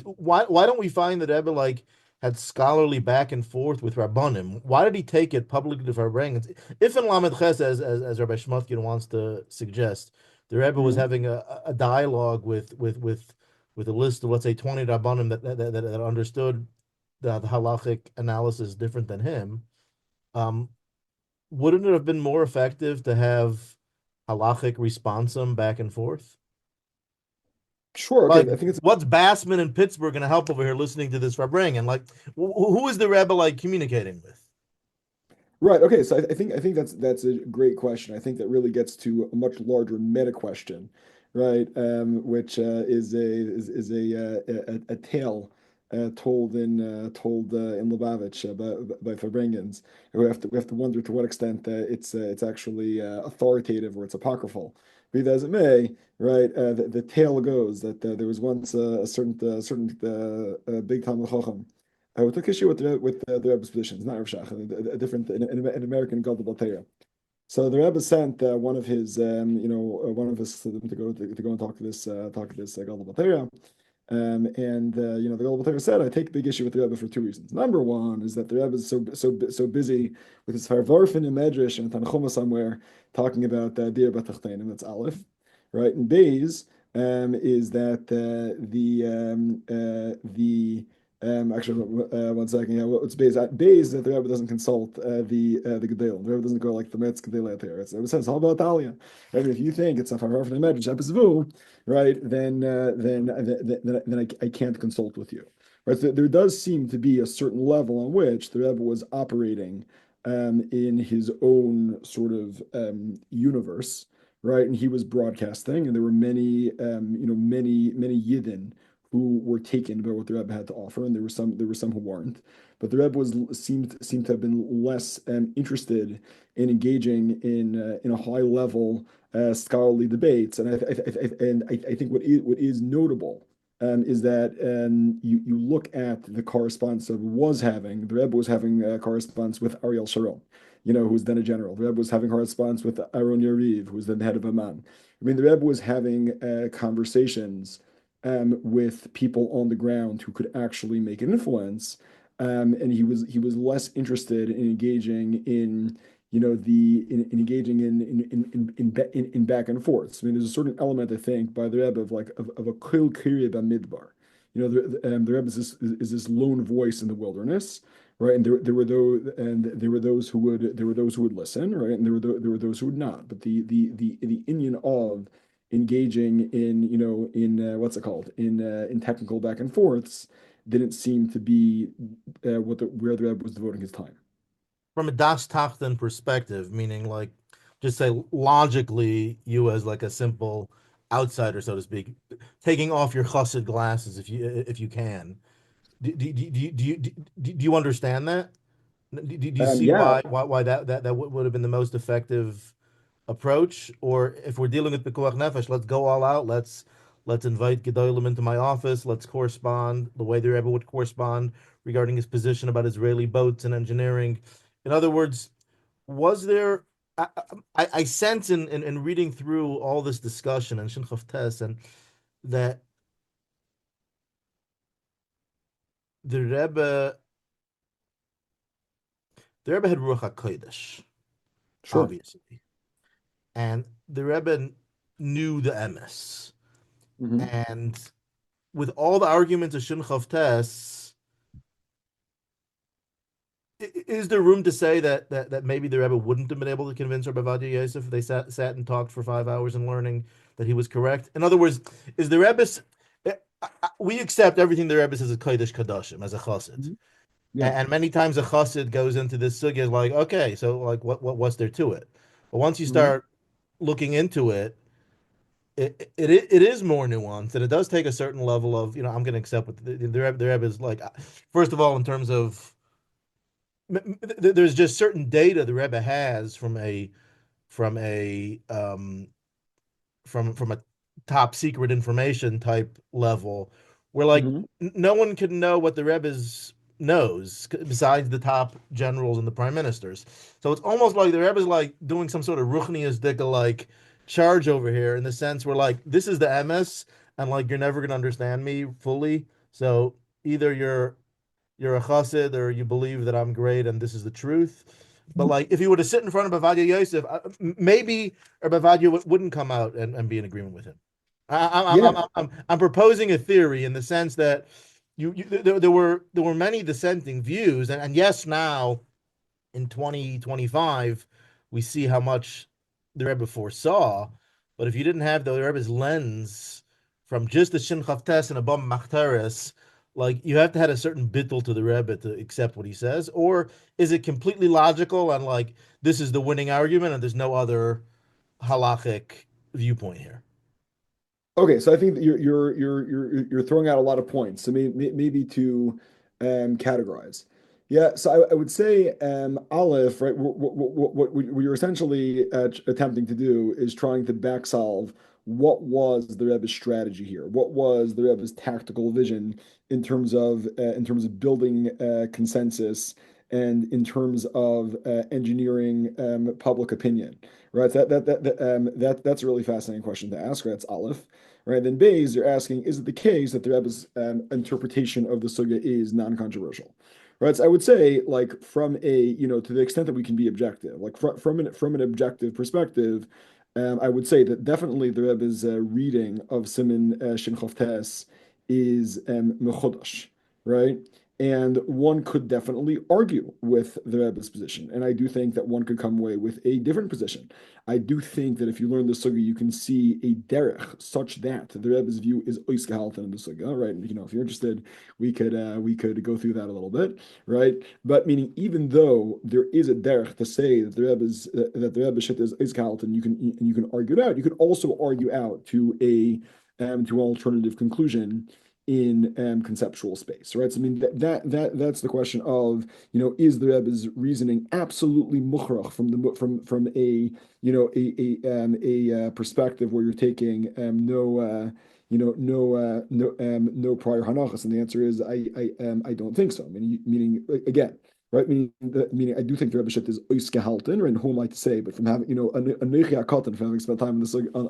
why don't we find that Rebbe like had scholarly back and forth with Rabbonim? Why did he take it publicly to Rabbonim? If in Lamed Ches, as Rabbi Shmutkin wants to suggest, the Rebbe was having a dialogue with a list of, let's say, 20 Rabbonim that understood the halachic analysis different than him, wouldn't it have been more effective to have halachic responsum back and forth? Sure. Okay. I think it's what's Bassman in Pittsburgh going to help over here listening to this Rabbonim? And like, who is the Rebbe like communicating with? Right. Okay. So I think that's a great question. I think that really gets to a much larger meta question, right? Which is a tale told in Lubavitch by Fabrengens. We have to wonder to what extent it's actually authoritative or it's apocryphal. Be that as it may, right? The tale goes that there was once a certain big Talmud Chacham who took issue with the Rebbe's positions, not Rav Shach, a different an American Gadol Torah. So the Rebbe sent one of his chassidim to go and talk to this Gadol Torah. The Kolel Lerabonei said, I take big issue with the Rebbe for two reasons. Number one is that the Rebbe is so busy with his farvarfin and medrash and Tanchuma somewhere talking about dir batachtenim. That's Aleph, right? And Beis is that one second. Yeah, what's Beis? Beis is that the Rebbe doesn't consult the Gedel. The Rebbe doesn't go like the Metz Gedel out there. It says how about Talia? Right? If you think it's a farvarfin and medrash episvu, right, then I can't consult with you. Right, so there does seem to be a certain level on which the Rebbe was operating in his own sort of universe, right, and he was broadcasting, and there were many Yidden who were taken by what the Rebbe had to offer, and there were some who weren't. But the Rebbe seemed to have been less interested in engaging in a high level scholarly debates, and I think what is notable is that you look at the correspondence that the Rebbe was having a correspondence with Ariel Sharon, who was then a general. The Rebbe was having correspondence with Aaron Yariv, who was then the head of Amman. I mean, the Rebbe was having conversations with people on the ground who could actually make an influence, and he was less interested in engaging in engaging in back and forth. I mean, there's a certain element, I think, by the Rebbe of a kol kirei b'midbar. The Rebbe is this lone voice in the wilderness, right? And there were those who would listen, right? And there were those who would not. But the inyan of engaging in what's it called in technical back and forths didn't seem to be where the Rebbe was devoting his time. From a Das Tachten perspective, meaning like, just say logically, you as like a simple outsider, so to speak, taking off your chosid glasses if you can. Do you understand that? Do you see Yeah. why that would have been the most effective approach? Or if we're dealing with Pekuach Nefesh, let's go all out. Let's invite Gedolim into my office. Let's correspond the way the Rebbe would correspond regarding his position about Israeli boats and engineering. In other words, was there? I sense in reading through all this discussion and Shinchov Tes and that the Rebbe had Ruach HaKodesh, Sure. obviously, and the Rebbe knew the emes, and with all the arguments of Shinchov Tes, is there room to say that maybe the Rebbe wouldn't have been able to convince Rabbi Vadia Yosef if they sat and talked for 5 hours and learning that he was correct? In other words, is the Rebbe's? We accept everything the Rebbe says as Kodesh Kadoshim, as a chassid. Yeah. And many times a chassid goes into this sugya like, okay, so like what's there to it? But once you start looking into it, it is more nuanced, and it does take a certain level of, I'm going to accept what the Rebbe is like. First of all, in terms of, there's just certain data the Rebbe has from a top secret information type level, where like no one can know what the Rebbe's knows besides the top generals and the prime ministers. So it's almost like the Rebbe's like doing some sort of ruchnius like charge over here, in the sense where like this is the MS, and like you're never gonna understand me fully. So either you're a chassid, or you believe that I'm great and this is the truth. But like, if you were to sit in front of Bavadia Yosef, maybe Bavadia wouldn't come out and be in agreement with him. I'm proposing a theory in the sense that there were many dissenting views, and yes, now in 2025 we see how much the Rebbe foresaw. But if you didn't have the Rebbe's lens from just the Shin Chavtes and Abam Machteres, like you have to have a certain bittul to the Rebbe to accept what he says, or is it completely logical and like this is the winning argument and there's no other halachic viewpoint here? Okay, so I think that you're throwing out a lot of points. So maybe to categorize. Yeah, so I would say Aleph, right? What you're essentially attempting to do is trying to back solve what was the Rebbe's strategy here. What was the Rebbe's tactical vision in terms of building consensus and in terms of engineering public opinion, right? That's a really fascinating question to ask. Right? That's Aleph. Right, then Bays, you're asking, is it the case that the Rebbe's interpretation of the sugya is non-controversial? Right, so I would say, like, from a, to the extent that we can be objective, like from an objective perspective, I would say that definitely the Rebbe's reading of Siman Shin Chavtes is mechodash, right? And one could definitely argue with the Rebbe's position, and I do think that one could come away with a different position. I do think that if you learn the sugya, you can see a derech such that the Rebbe's view is ois gehalten in the sugya, right? If you're interested, we could go through that a little bit, right? But meaning, even though there is a derech to say that the Rebbe's shit is ois gehalten, you can argue it out. You could also argue out to an alternative conclusion in conceptual space, right? So I mean that's the question of is the Rebbe's reasoning absolutely mukhrach from a a perspective where you're taking no prior hanachas, and the answer is I don't think so. Meaning again. Right, meaning I do think the Rebbe shit is ois gehalten, and who am I to say? But from having a neichia katan, from having spent time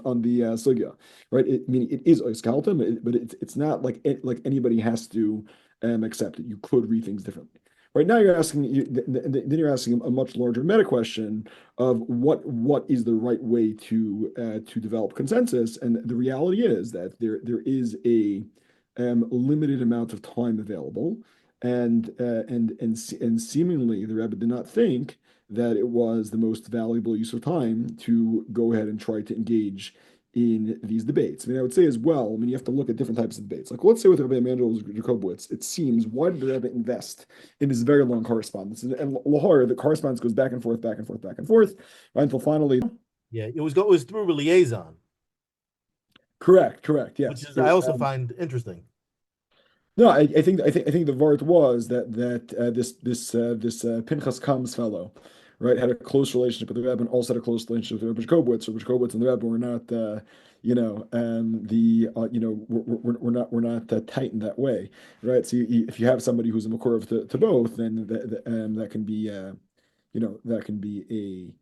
on the sugya, right? Meaning it is ois gehalten, but it's not like anybody has to accept it. You could read things differently. Right now, then you're asking a much larger meta question of what is the right way to develop consensus, and the reality is that there is a limited amount of time available. And seemingly the Rebbe did not think that it was the most valuable use of time to go ahead and try to engage in these debates. I would say as well, you have to look at different types of debates. Like, let's say with Rabbi Emanuel Jacobowitz, it seems, why did the Rebbe invest in this very long correspondence? And Lahore, the correspondence goes back and forth, back and forth, back and forth, right, until finally. Yeah, it was through a liaison. Correct, yes. Which is, I also find interesting. No, I think the vart was that this Pinchas Kams fellow, right, had a close relationship with the Rebbe and also had a close relationship with Rabbi Jacobowitz. Rabbi Jacobowitz and the Rebbe were not we're not tight in that way, right? So if you have somebody who's a makor to both, then that can be that can be a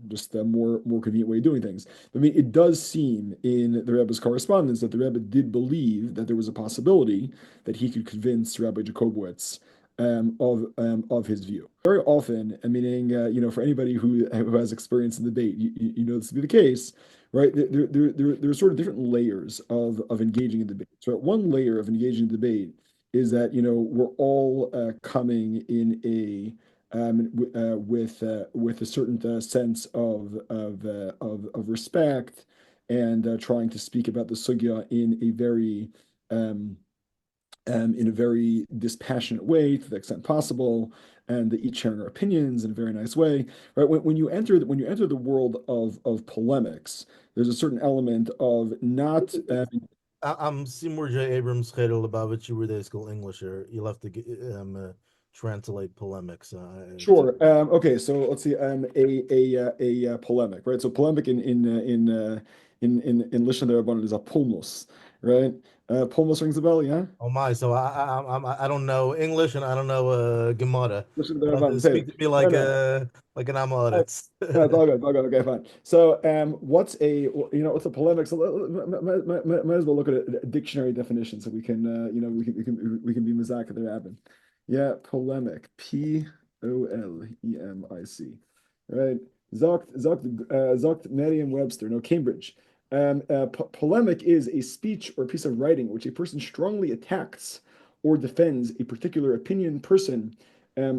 just a more convenient way of doing things. It does seem in the Rebbe's correspondence that the Rebbe did believe that there was a possibility that he could convince Rabbi Jacobowitz of his view. Very often, meaning for anybody who has experience in debate, you know this to be the case, right? There are sort of different layers of engaging in debate. So one layer of engaging in debate is that we're all coming in a with a certain sense of respect and trying to speak about the sugya in a very dispassionate way to the extent possible, and each sharing our opinions in a very nice way. Right? When you enter the world of polemics, there's a certain element of not. I'm Seymour J. Abrams, Chedel Lubavitch, you were there school English, or you'll have to translate polemics. Sure. Okay. So let's see. A polemic, right? So polemic in in Lishon Lerabonei is a pulmos, right? Pulmos rings a bell, yeah. Oh my! So I don't know English and I don't know Gemara. Lishon You'll have to Lerabonei. speak to me No, no. like an Amoritz. No, it's all good. All good. Okay, fine. So, what's a polemic? So, might as well look at a dictionary definition, so we can, we can be mizak at the rabbin. Yeah, polemic. Polemic. Right. Zogt Merriam-Webster. No, Cambridge. Polemic is a speech or piece of writing which a person strongly attacks or defends a particular opinion, person,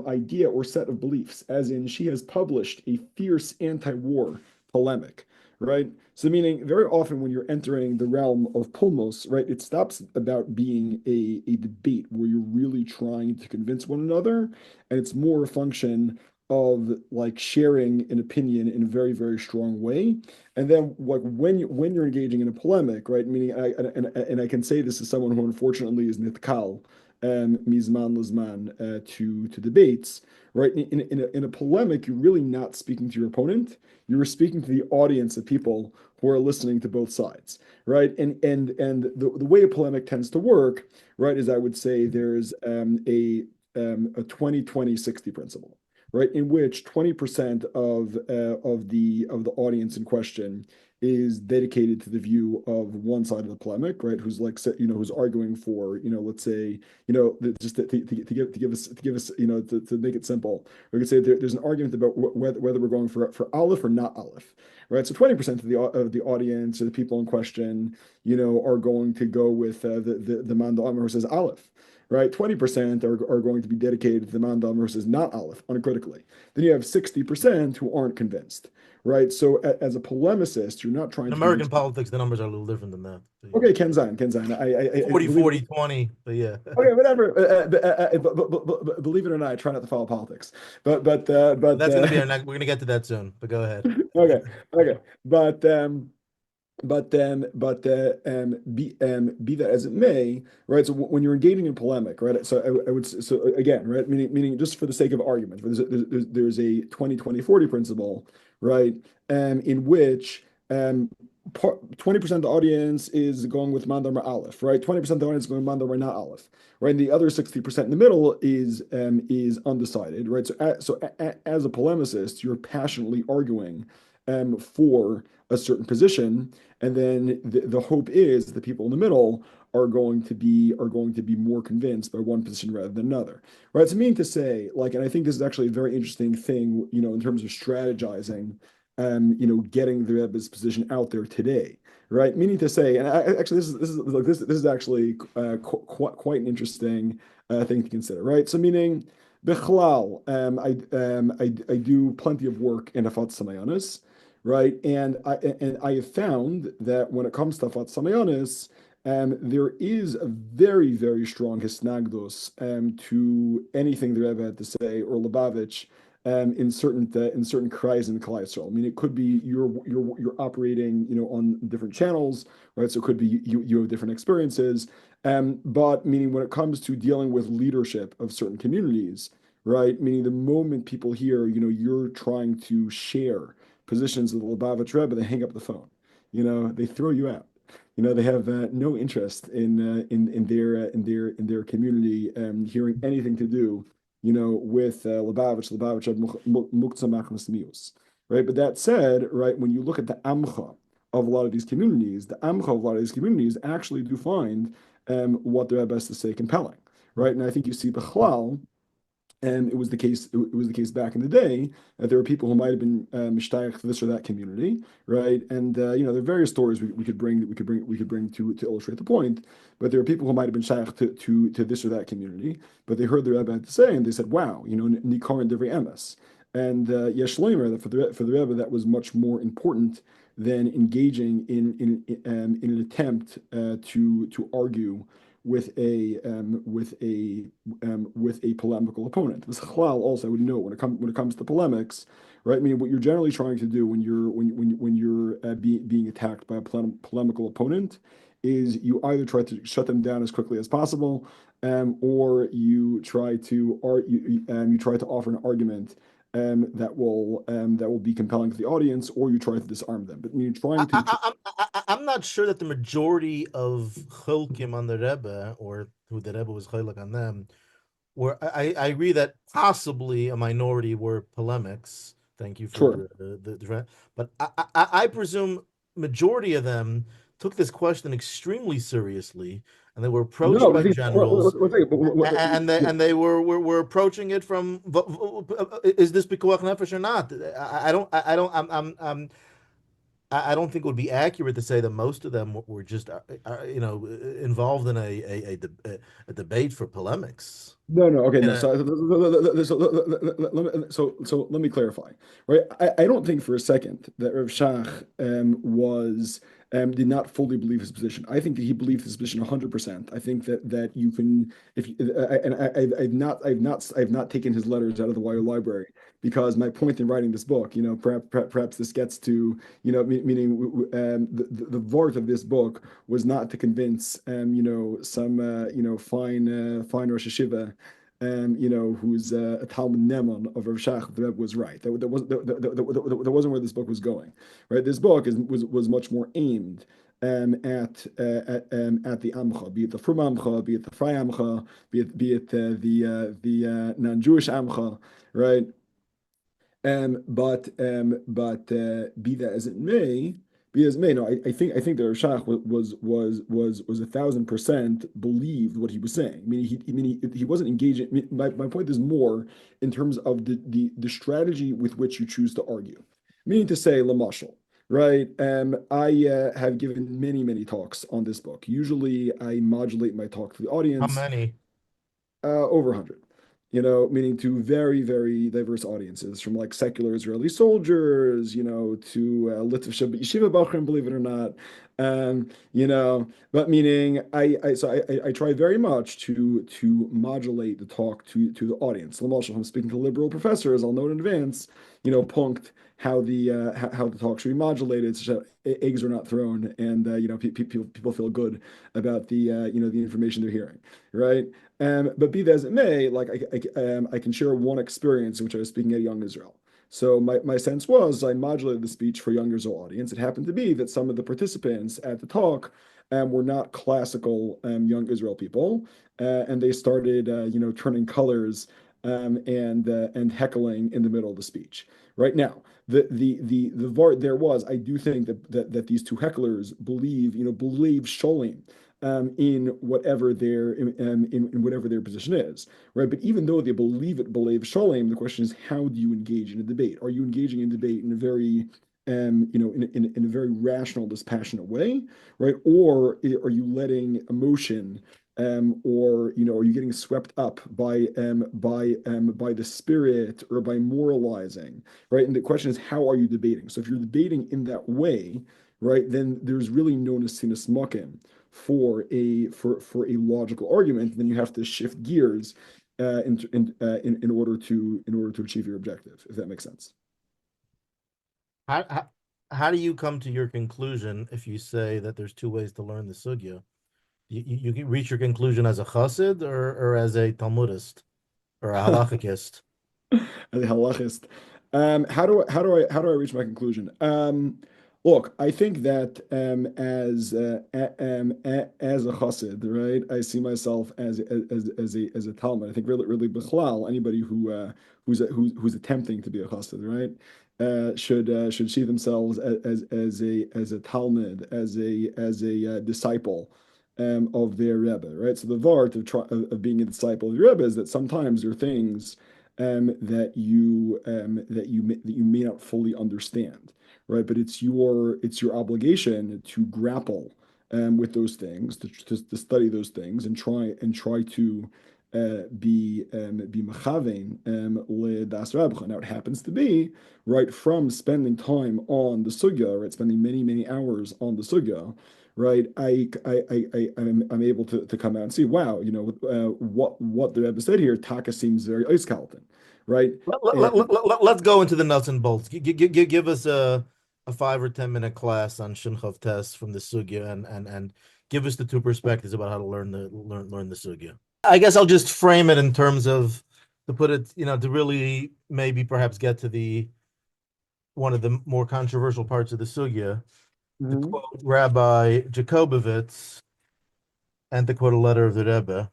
idea, or set of beliefs, as in she has published a fierce anti-war polemic, right? So meaning very often when you're entering the realm of pulmos, right, it stops about being a debate where you're really trying to convince one another, and it's more a function of like sharing an opinion in a very, very strong way. And then like when you're engaging in a polemic, right? Meaning I can say this as someone who unfortunately is nitkal mizman lizman to debates, right? In a polemic, you're really not speaking to your opponent. You're speaking to the audience of people who are listening to both sides, right? And the way a polemic tends to work, right, is I would say there's a 20-20-60 principle, right, in which 20% of the audience in question is dedicated to the view of one side of the polemic, right? Who's like, who's arguing for, let's say, just to give us, to make it simple, we could say there's an argument about whether we're going for Aleph or not Aleph, right? So 20% of the audience or the people in question, are going to go with the man d'Amar who says Aleph. Right, 20% are going to be dedicated to the man d'Amar versus not Aleph, uncritically. Then you have 60% who aren't convinced, right? So as a polemicist, you're not trying in to American politics, the numbers are a little different than that. So, okay, Kenzan. 40-40-20, but yeah. Okay, whatever. Believe it or not, I try not to follow politics, but that's going to be our next. We're going to get to that soon. But go ahead. Okay, be that as it may, right? So when you're engaging in polemic, right? So I would, so again, right? Meaning just for the sake of argument, there's a 20-20-40 principle, right? In which 20% of the audience is going with Mandamar Aleph, right? 20% of the audience is going with Mandamar not Aleph, right? And the other 60% in the middle is undecided, right? So as a polemicist, you're passionately arguing for a certain position, and then the hope is the people in the middle are going to be more convinced by one position rather than another, right? So meaning to say, like, and I think this is actually a very interesting thing, in terms of strategizing, getting the Rebbe's position out there today, right? Meaning to say, and actually this is actually quite an interesting thing to consider, right? So meaning, Bechlal, I do plenty of work in Afat Samayanis, right? And I have found that when it comes to Afat Samayanis, there is a very, very strong hisnagdos to anything the Rebbe had to say, or Lubavitch, in certain cries in Kolel Yisrael. I mean, it could be you're operating, on different channels, right? So it could be you have different experiences, but meaning when it comes to dealing with leadership of certain communities, right? Meaning the moment people hear, you're trying to share positions of the Lubavitch Rebbe, they hang up the phone. They throw you out. They have no interest in their community hearing anything to do, with Lubavitch Muktzah Machmas Mius, right? But that said, right, when you look at the Amcha of a lot of these communities, actually do find what the Rebbe has to say compelling, right? And I think you see Bechlal. And it was the case. It was the case back in the day that there were people who might have been mishtayach to this or that community, right? And there are various stories we could bring to illustrate the point. But there are people who might have been shayach to this or that community, but they heard the Rebbe had to say, and they said, "Wow, nikar and divrei emes." And yesh leimer that for the Rebbe that was much more important than engaging in an attempt to argue with a polemical opponent. This chalal also would know when it comes to polemics, right? I mean, what you're generally trying to do when you're being attacked by a polemical opponent is you either try to shut them down as quickly as possible, or you try to offer an argument that will be compelling to the audience, or you try to disarm them. But you're trying to. I'm not sure that the majority of chilkim on the Rebbe, or who the Rebbe was chiluk on them, were. I agree that possibly a minority were polemics. Thank you for Sure. but I presume majority of them took this question extremely seriously, and they were approached No, by generals, and they were approaching it from, is this pikuach nefesh or not? I don't think it would be accurate to say that most of them were just involved in a debate for polemics. No, okay, no. And, So let me clarify, right? I don't think for a second that Rav Shach did not fully believe his position. I think that he believed his position 100%. I think that you can, if I've not taken his letters out of the Wire Library, because my point in writing this book, perhaps this gets to, meaning the vart of this book was not to convince some fine Rosh Hashiva, who's a Talmud Neman of Rav Shach, the Rebbe was right. That wasn't where this book was going, right? This book was much more aimed at the Amcha, be it the Frum Amcha, be it the Fry Amcha, be it the non-Jewish Amcha, right? But be that as it may, no, I think that Rav Shach was 1,000% believed what he was saying. He wasn't engaging. My point is more in terms of the strategy with which you choose to argue. Meaning to say, lamashal, right? I have given many talks on this book. Usually, I modulate my talk to the audience. How many? Over 100. Meaning to very, very diverse audiences, from like secular Israeli soldiers, to Litvish Yeshiva Bachrim, believe it or not. But meaning I try very much to modulate the talk to the audience. If I'm speaking to liberal professors, I'll know in advance, punct how the talk should be modulated so that eggs are not thrown, and people feel good about the the information they're hearing, right? But be that as it may, like I can share one experience in which I was speaking at Young Israel. So my sense was I modulated the speech for a Young Israel audience. It happened to be that some of the participants at the talk were not classical Young Israel people, and they started turning colors and heckling in the middle of the speech. Right now, the vart there was, I do think that these two hecklers believe sholim in whatever their position is, right? But even though they believe sholim, the question is, how do you engage in a debate? Are you engaging in debate in a very in a very rational, dispassionate way, right? Or are you letting emotion or are you getting swept up by the spirit or by moralizing, right? And the question is, how are you debating? So if you're debating in that way, right, then there's really no nesinas makim for a logical argument. Then you have to shift gears in order to achieve your objective, if that makes sense. How do you come to your conclusion if you say that there's two ways to learn the sugya? You can reach your conclusion as a chassid or as a Talmudist or a halachist? As a halachist. How do I reach my conclusion? Look, I think that as a chassid, right? I see myself as a Talmud. I think really bichlal, anybody who's attempting to be a chassid, right? Should see themselves as a Talmud, as a disciple of their Rebbe, right? So the vart of being a disciple of the Rebbe is that sometimes there are things that you may not fully understand, right? But it's your obligation to grapple with those things, to study those things, and try to be mechavein le-das Rabcha. Now it happens to be right from spending time on the sugya, right? Spending many hours on the sugya. Right, I'm able to come out and see, wow, what the Rebbe said here, Taka seems very eiskalten, right? Let's go into the nuts and bolts. Give us a 5 or 10 minute class on Shinchov tests from the sugya, and give us the two perspectives about how to learn the sugya. I guess I'll just frame it in terms of, to put it, to really maybe perhaps get to one of the more controversial parts of the sugya. to Mm-hmm. quote Rabbi Jacobovitz and to quote a letter of the Rebbe.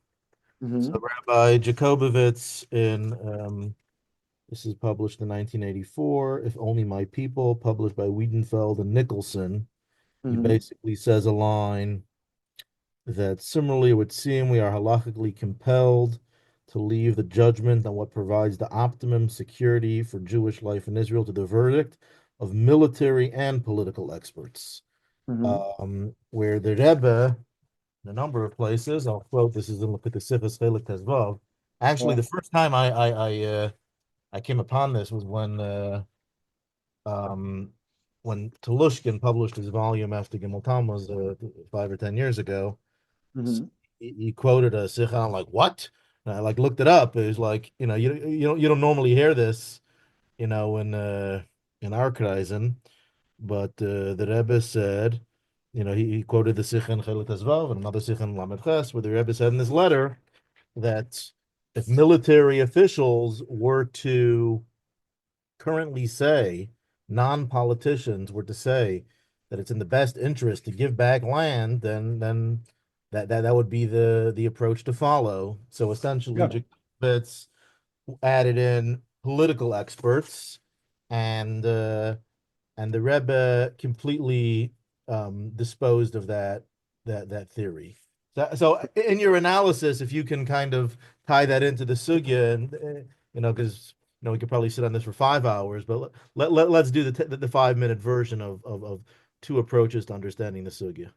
So Mm-hmm. Rabbi Jacobovitz this is published in 1984, If Only My People, published by Wiedenfeld and Nicholson. He Mm-hmm. basically says a line that similarly it would seem we are halachically compelled to leave the judgment on what provides the optimum security for Jewish life in Israel to the verdict of military and political experts. Where the Rebbe, in a number of places, I'll quote, this is in Likkutei Chelik Tezvav. Actually, the first time I came upon this was when Telushkin published his volume after Gimel Tammuz 5 or 10 years ago. Mm-hmm. He quoted a sikha. I'm like, what? And I like looked it up. It was like, you don't normally hear this, in our kreisen, but the Rebbe said, he quoted the sikha in Chelik Tezvav and another sikha in Lamed Ches, where the Rebbe said in his letter that if military officials were to currently say, non-politicians were to say that it's in the best interest to give back land, then that would be the approach to follow. So essentially, Yeah. Jacobitz added in political experts, and the Rebbe completely disposed of that theory. So in your analysis, if you can kind of tie that into the sugya, and because we could probably sit on this for 5 hours, but let's do the 5 minute version of two approaches to understanding the sugya.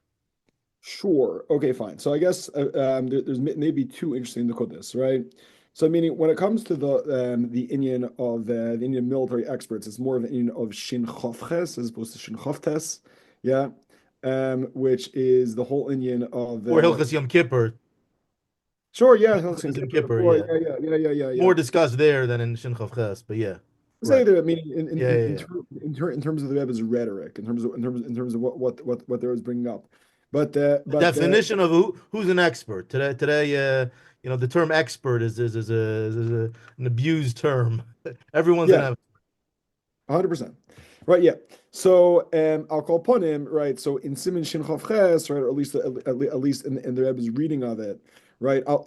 Sure. Okay, fine. So I guess there's maybe two interesting look at this, right? So meaning when it comes to the Indian of the Indian military experts, it's more of an Indian of shin chavches as opposed to shin chavtes, yeah, which is the whole Indian of Or Hilchas Yom Kippur. sure, yeah, Hilchas Yom Kippur, sure, yeah. yeah. More discussed there than in Shin Chavches, but yeah. Say Right. that, I mean, Yeah. in terms of the Rebbe's rhetoric, in terms of what they was bringing up, but The definition of who's an expert today. The term expert is an abused term. Everyone's yeah, an 100%. Right, yeah. So I'll call upon him, right? So in Siman Shin Chav Ches, right, or at least in the Rebbe's reading of it, right? I'll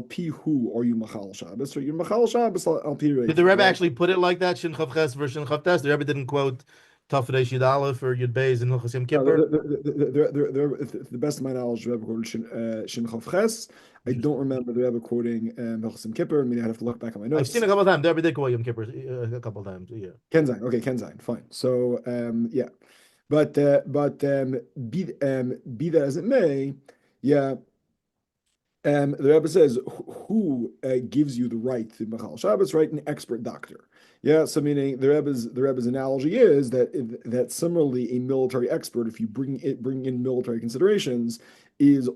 pee who are you Machal Shabbos? So you're Machal Shabbos, I'll pee Did the Rebbe actually put it like that? Shin Chav Ches versus Shin Chav Tes? The Rebbe didn't quote Tafrei Shid Aleph or Yud Beis in Hilchos Yom Kippur? The best of my knowledge, the Rebbe quoted Shin Chav Ches. I don't remember the Rebbe quoting Hilchos Yom Kippur. I mean, I have to look back at my notes. I've seen a couple of times. The Rebbe did quote Yom Kippur a couple of times. Yeah. Kenzain. Okay, Kenzain. Fine. So yeah, but be that as it may, yeah. The Rebbe says, who gives you the right to Machal Shabbos? Right, an expert doctor. Yeah, so meaning the Rebbe's analogy is that similarly a military expert, if you bring in military considerations, is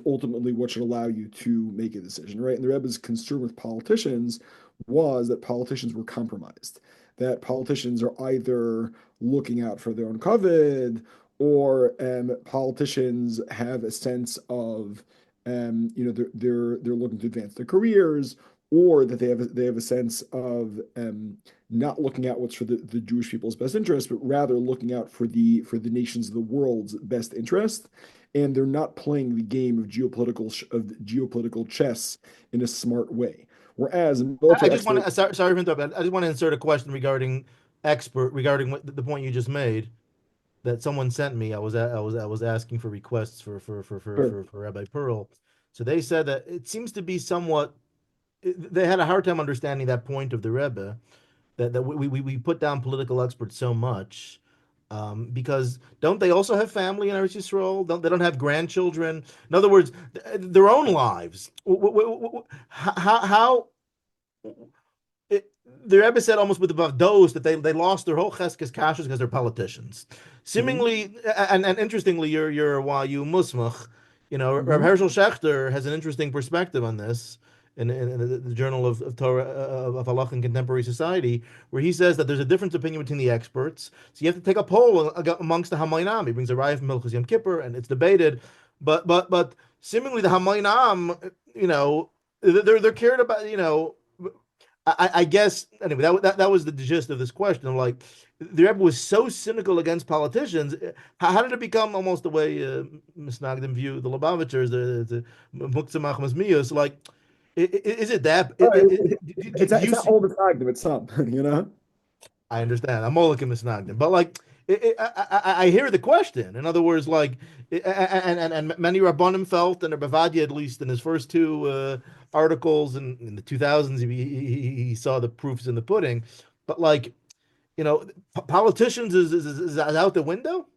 ultimately what should allow you to make a decision, right? And the Rebbe's concern with politicians was that politicians were compromised, that politicians are either looking out for their own covet, or politicians have a sense of they're looking to advance their careers, or that they have a sense of not looking out what's for the Jewish people's best interest, but rather looking out for the nations of the world's best interest, and they're not playing the game of geopolitical chess in a smart way. Whereas I just want to sorry for interrupting. I just want to insert a question regarding the point you just made that someone sent me. I was asking for requests for Rabbi Pearl. So they said that it seems to be somewhat. They had a hard time understanding that point of the Rebbe, that we put down political experts so much, because don't they also have family in Eretz Yisroel? They don't have grandchildren? In other words, their own lives. How the Rebbe said almost with the dose that they lost their whole cheskes kashrus because they're politicians. Seemingly, and interestingly, you're YU Musmach. Rabbi Herschel Schechter has an interesting perspective on this in the Journal of Torah of Halacha in Contemporary Society, where he says that there's a different opinion between the experts. So you have to take a poll amongst the Hamaynam. He brings a raya from Hilchos Yom Kippur, and it's debated. But seemingly the Hamaynam, they're cared about. I guess anyway that was the gist of this question. Like the Rebbe was so cynical against politicians. How did it become almost the way Misnagdim view the Lubavitchers, the Muktzah Machmas Miyos? Like, is it that? It's not all the time, it's some, you know. I understand. I'm all looking Misnagdim, but like I hear the question. In other words, like, and many Rabbonim felt, and Rebbe Vadia, at least in his first two articles in the 2000s, he saw the proofs in the pudding. But like, politicians is out the window.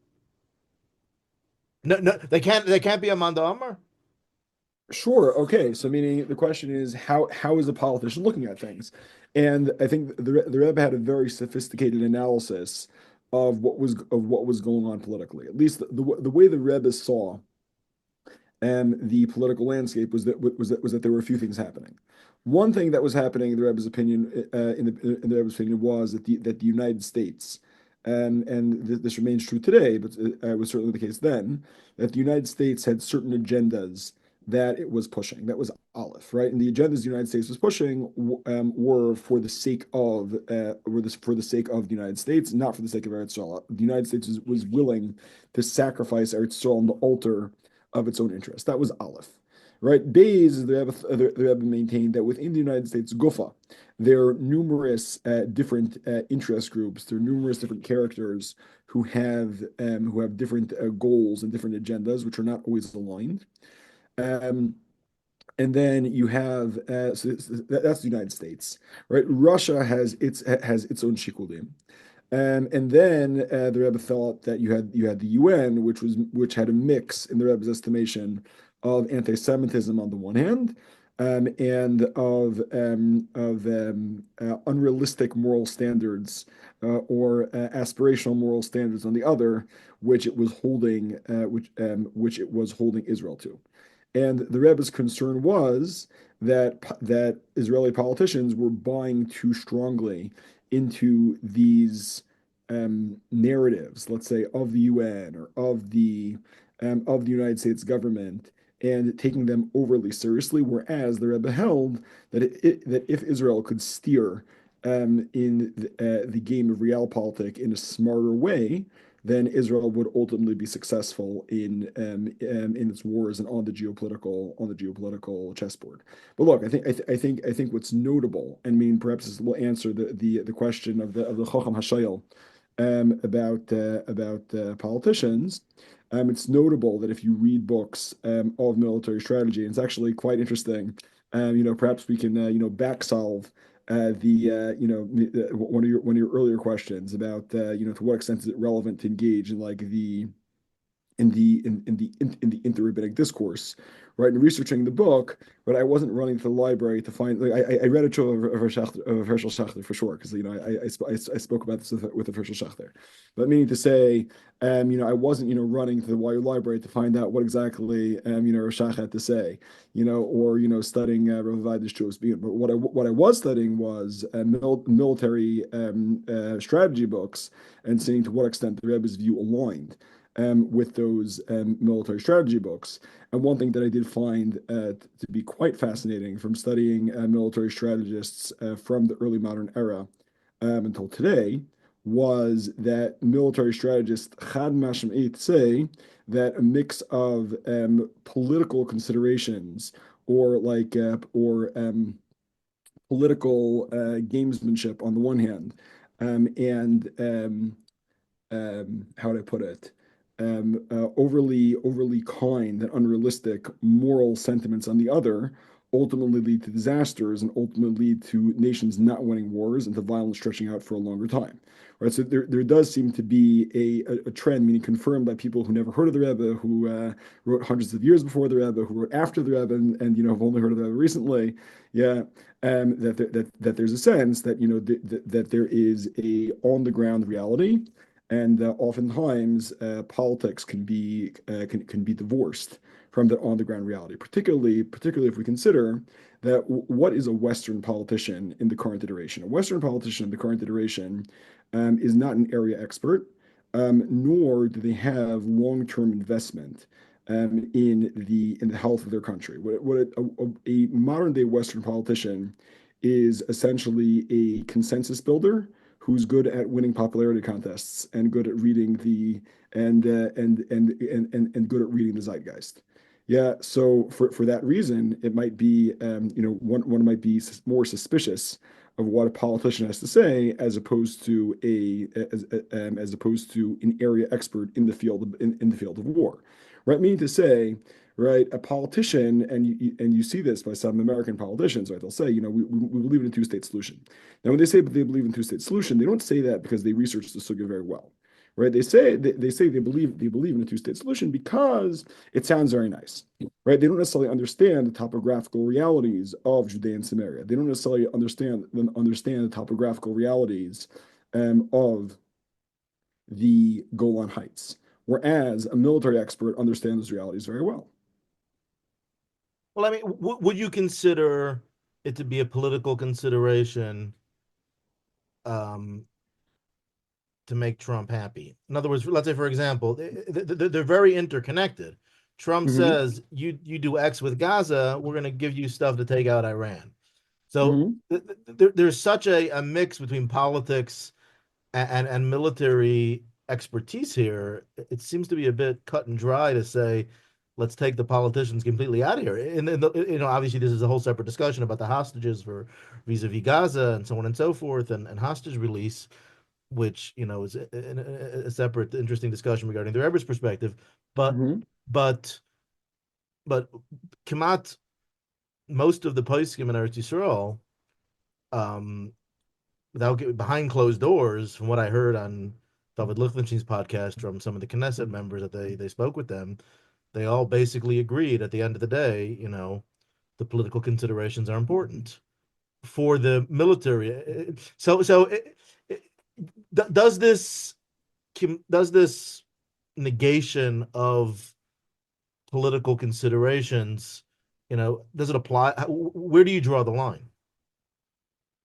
No, they can't be a Manda Amar. Sure. Okay. So meaning the question is how is a politician looking at things? And I think the Rebbe had a very sophisticated analysis of what was going on politically. At least the way the Rebbe saw the political landscape was that there were a few things happening. One thing that was happening in the Rebbe's opinion, in the Rebbe's opinion, was that the United States, and this remains true today, but it was certainly the case then, that the United States had certain agendas that it was pushing. That was Aleph, right? And the agendas the United States was pushing were for the sake of the United States, not for the sake of Eretz Yisroel. The United States was willing to sacrifice Eretz Yisroel on the altar of its own interest. That was Aleph, right? Beis, the Rebbe maintained that within the United States Gufa, there are numerous different interest groups. There are numerous different characters who have different goals and different agendas, which are not always aligned. And then you have that's the United States, right? Russia has its own shikulim, and then the Rebbe thought that you had the UN, which had a mix in the Rebbe's estimation of anti-Semitism on the one hand, and of unrealistic moral standards or aspirational moral standards on the other, which it was holding Israel to. And the Rebbe's concern was that Israeli politicians were buying too strongly into these narratives, let's say, of the UN or of the United States government, and taking them overly seriously. Whereas the Rebbe held that that if Israel could steer in the game of realpolitik in a smarter way, then Israel would ultimately be successful in its wars and on the geopolitical chessboard. But look, I think what's notable, and perhaps this will answer the question of the Chacham Hashayel about politicians. It's notable that if you read books of military strategy, and it's actually quite interesting. Perhaps we can back solve one of your earlier questions about to what extent is it relevant to engage in like the inter-rabbinic discourse, right? And researching the book, but I wasn't running to the library to find. Like, I read a show of Herschel Schachter for sure, because I spoke about this with Herschel Schachter. But meaning to say, I wasn't running to the YU library to find out what exactly Schachter had to say, or studying Rav Vaida's Jewish being. But what I was studying was military strategy books, and seeing to what extent the Rebbe's view aligned with those military strategy books. And one thing that I did find to be quite fascinating from studying military strategists from the early modern era until today was that military strategists Chad Mashmei say that a mix of political considerations or political gamesmanship on the one hand, and how would I put it? Overly kind and unrealistic moral sentiments on the other ultimately lead to disasters and ultimately lead to nations not winning wars and to violence stretching out for a longer time. Right. So there does seem to be a trend, meaning confirmed by people who never heard of the Rebbe, who wrote hundreds of years before the Rebbe, who wrote after the Rebbe, and have only heard of the Rebbe recently. Yeah, that there's a sense that that there is a on the ground reality. And oftentimes, politics can be divorced from the on-the-ground reality. Particularly if we consider that what is a Western politician in the current iteration? A Western politician in the current iteration is not an area expert, nor do they have long-term investment in the health of their country. What a modern-day Western politician is essentially a consensus builder who's good at winning popularity contests and good at reading the and good at reading the zeitgeist. Yeah, so for that reason, it might be one might be more suspicious of what a politician has to say as opposed to as opposed to an area expert in the field in the field of war, right? Meaning to say, right, a politician, and you see this by some American politicians, right? They'll say, we believe in a two-state solution. Now, when they say they believe in two-state solution, they don't say that because they researched the sugya very well, right? They say they believe in a two-state solution because it sounds very nice, right? They don't necessarily understand the topographical realities of Judea and Samaria. They don't necessarily understand the topographical realities of the Golan Heights, whereas a military expert understands those realities very well. Well, I mean, would you consider it to be a political consideration to make Trump happy? In other words, let's say, for example, they're very interconnected. Trump says, you do X with Gaza, we're going to give you stuff to take out Iran. So there's such a mix between politics and military expertise here. It seems to be a bit cut and dry to say, let's take the politicians completely out of here. And obviously this is a whole separate discussion about the hostages for vis-a-vis Gaza and so on and so forth, and hostage release, which is a separate interesting discussion regarding the Rebbe's perspective. But Kamat, most of the poskim in Eretz Yisroel, without behind closed doors, from what I heard on David Lichtenstein's podcast from some of the Knesset members that they spoke with them, they all basically agreed at the end of the day, the political considerations are important for the military. Does this negation of political considerations, does it apply? Where do you draw the line?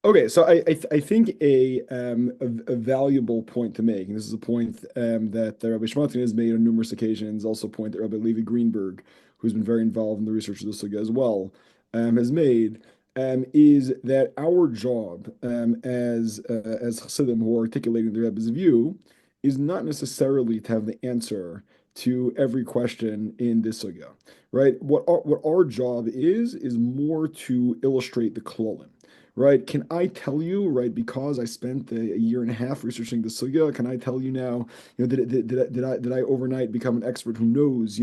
Okay, so I think a valuable point to make, and this is a point that Rabbi Shmooze has made on numerous occasions, also a point that Rabbi Levi Greenberg, who's been very involved in the research of this sugya as well, has made, is that our job as chassidim who are articulating the Rebbe's view is not necessarily to have the answer to every question in this sugya, right? What our job is more to illustrate the Kolel. Right? Can I tell you, right, because I spent a year and a half researching the sugya, can I tell you now, did I overnight become an expert who knows,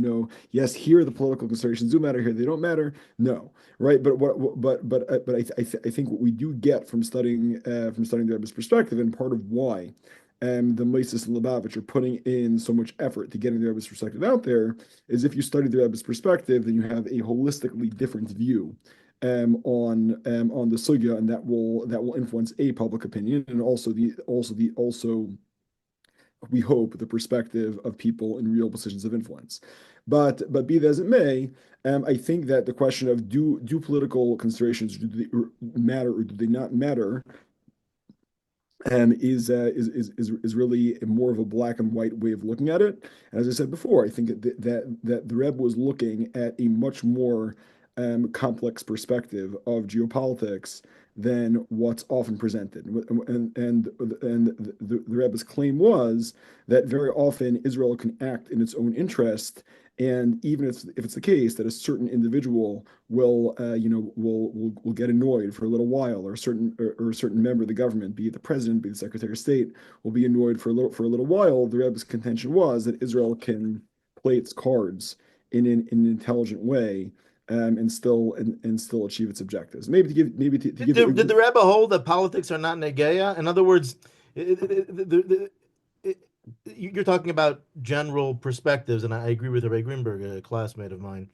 yes, here the political considerations do matter, here they don't matter? No, right? But I think what we do get from studying the Rebbe's perspective, and part of why the Moses and Lubavitch are putting in so much effort to getting the Rebbe's perspective out there, is if you study the Rebbe's perspective, then you have a holistically different view on the sugya, and that will influence a public opinion, and also we hope the perspective of people in real positions of influence. But be that as it may, I think that the question of do political considerations, do they matter or do they not matter, is really more of a black and white way of looking at it. And as I said before, I think that the Rebbe was looking at a much more complex perspective of geopolitics than what's often presented. And the Rebbe's claim was that very often Israel can act in its own interest, and even if it's the case that a certain individual will get annoyed for a little while, or a certain member of the government, be it the president, be it the Secretary of State, will be annoyed for a little while, the Rebbe's contention was that Israel can play its cards in an intelligent way, and still achieve its objectives. Did the Rebbe hold that politics are not negeya? In other words, you're talking about general perspectives, and I agree with Rebbe Greenberg, a classmate of mine.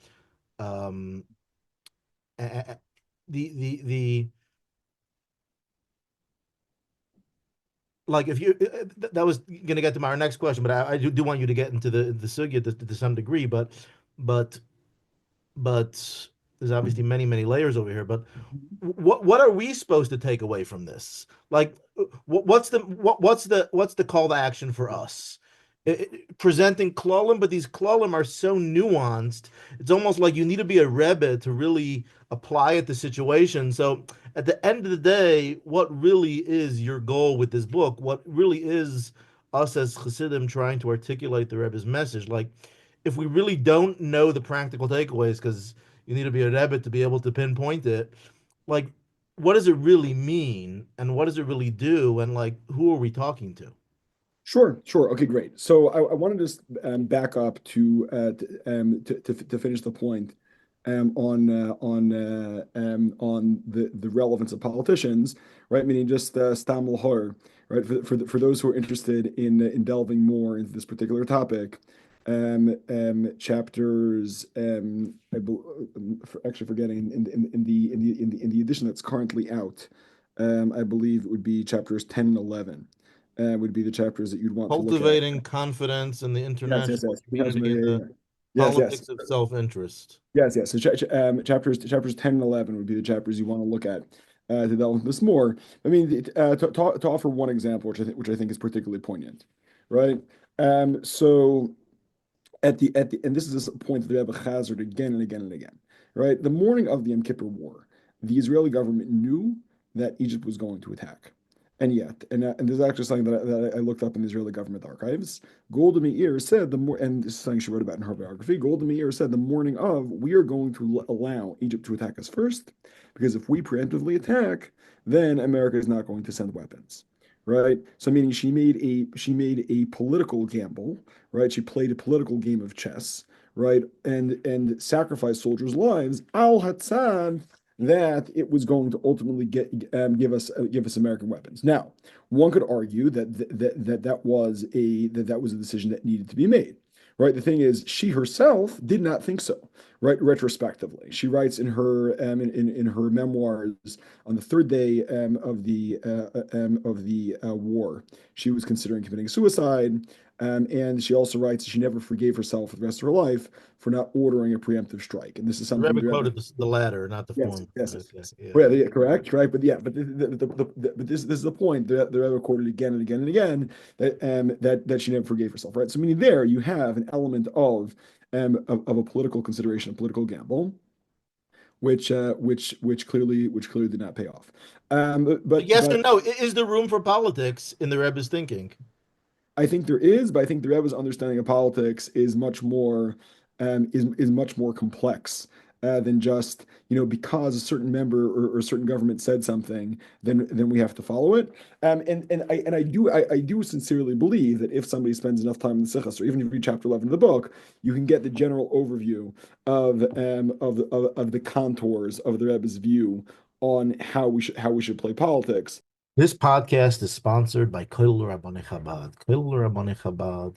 Like, if you that was going to get to our next question, but I do want you to get into the sugya to some degree, but there's obviously many layers over here. But what are we supposed to take away from this? Like, what's the call to action for us? presenting klolim, but these klolim are so nuanced. It's almost like you need to be a Rebbe to really apply it to situation. So at the end of the day, what really is your goal with this book? What really is us as Chassidim trying to articulate the Rebbe's message? Like, if we really don't know the practical takeaways, because you need to be a Rebbe to be able to pinpoint it, like, what does it really mean? And what does it really do? And like, who are we talking to? Sure. Okay, great. So I wanted to just back up to finish the point on the relevance of politicians, right? Meaning just stam l'hor, right? For those who are interested in delving more into this particular topic, chapters actually forgetting in the edition that's currently out, I believe it would be chapters 10 and 11. Would be the chapters that you'd want to look at. Cultivating confidence in the international community and the politics of self-interest. Yes. So chapters 10 and 11 would be the chapters you want to look at to delve into this more. I mean, to offer one example, which I think is particularly poignant, right? So at the and this is a point that we have a hazard again and again and again, right? The morning of the Yom Kippur War, the Israeli government knew that Egypt was going to attack. And yet, and there's actually something that I looked up in the Israeli government archives. Golda Meir said and this is something she wrote about in her biography. Golda Meir said the morning of, we are going to allow Egypt to attack us first, because if we preemptively attack, then America is not going to send weapons, right? So meaning she made a political gamble, right? She played a political game of chess, right? And sacrificed soldiers' lives al hatzad that it was going to ultimately give us American weapons. Now, one could argue that was a decision that needed to be made, right? The thing is, she herself did not think so, right? Retrospectively, she writes in her in her memoirs on the third day of the war, she was considering committing suicide. And she also writes she never forgave herself for the rest of her life for not ordering a preemptive strike. And this is something Rebbe quoted the latter, not the former. Yes. Yeah. Well, yeah, correct, right? But this is the point that the Rebbe quoted again and again and again that she never forgave herself, right? So meaning there you have an element of a political consideration, a political gamble, which clearly did not pay off. But yes or no, is there room for politics in the Rebbe's thinking? I think there is, but I think the Rebbe's understanding of politics is much more complex than just, because a certain member or a certain government said something, then we have to follow it. And I do sincerely believe that if somebody spends enough time in the semichas, or even if you read chapter 11 of the book, you can get the general overview of the contours of the Rebbe's view on how we should play politics. This podcast is sponsored by Kolel Lerabonei Chabad. Kolel Lerabonei Chabad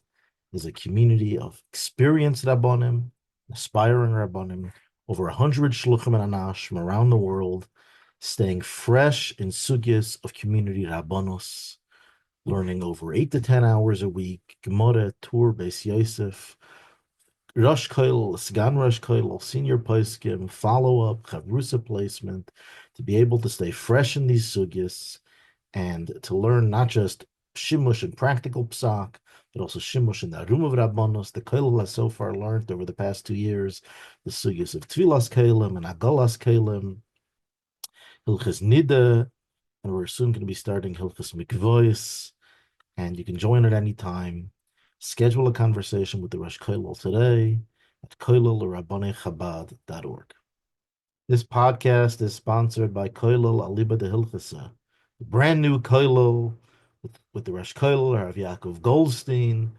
is a community of experienced Rabbonim, aspiring Rabbonim, over 100 shluchim and anash from around the world, staying fresh in sugyas of community Rabbonos, learning over 8 to 10 hours a week, Gemara, Tur, Beis Yosef, Rosh Kolel, Sgan Rosh Kolel, senior poskim, follow-up, chavrusa placement, to be able to stay fresh in these sugyas, and to learn not just shimush and practical psak, but also shimush in the room of Rabbonos. The Kollel has so far learned over the past 2 years the sugyas of Tvilas Kolim and Agalas Kolim, Hilchas Nida, and we're soon going to be starting Hilchas Mikvois, and you can join at any time. Schedule a conversation with the Rosh Kollel today at kolellerabonei.org. This podcast is sponsored by Kolel Aliba dehilchosa, brand new Kollel with the Rosh Kolel, Rav Yaakov Goldstein,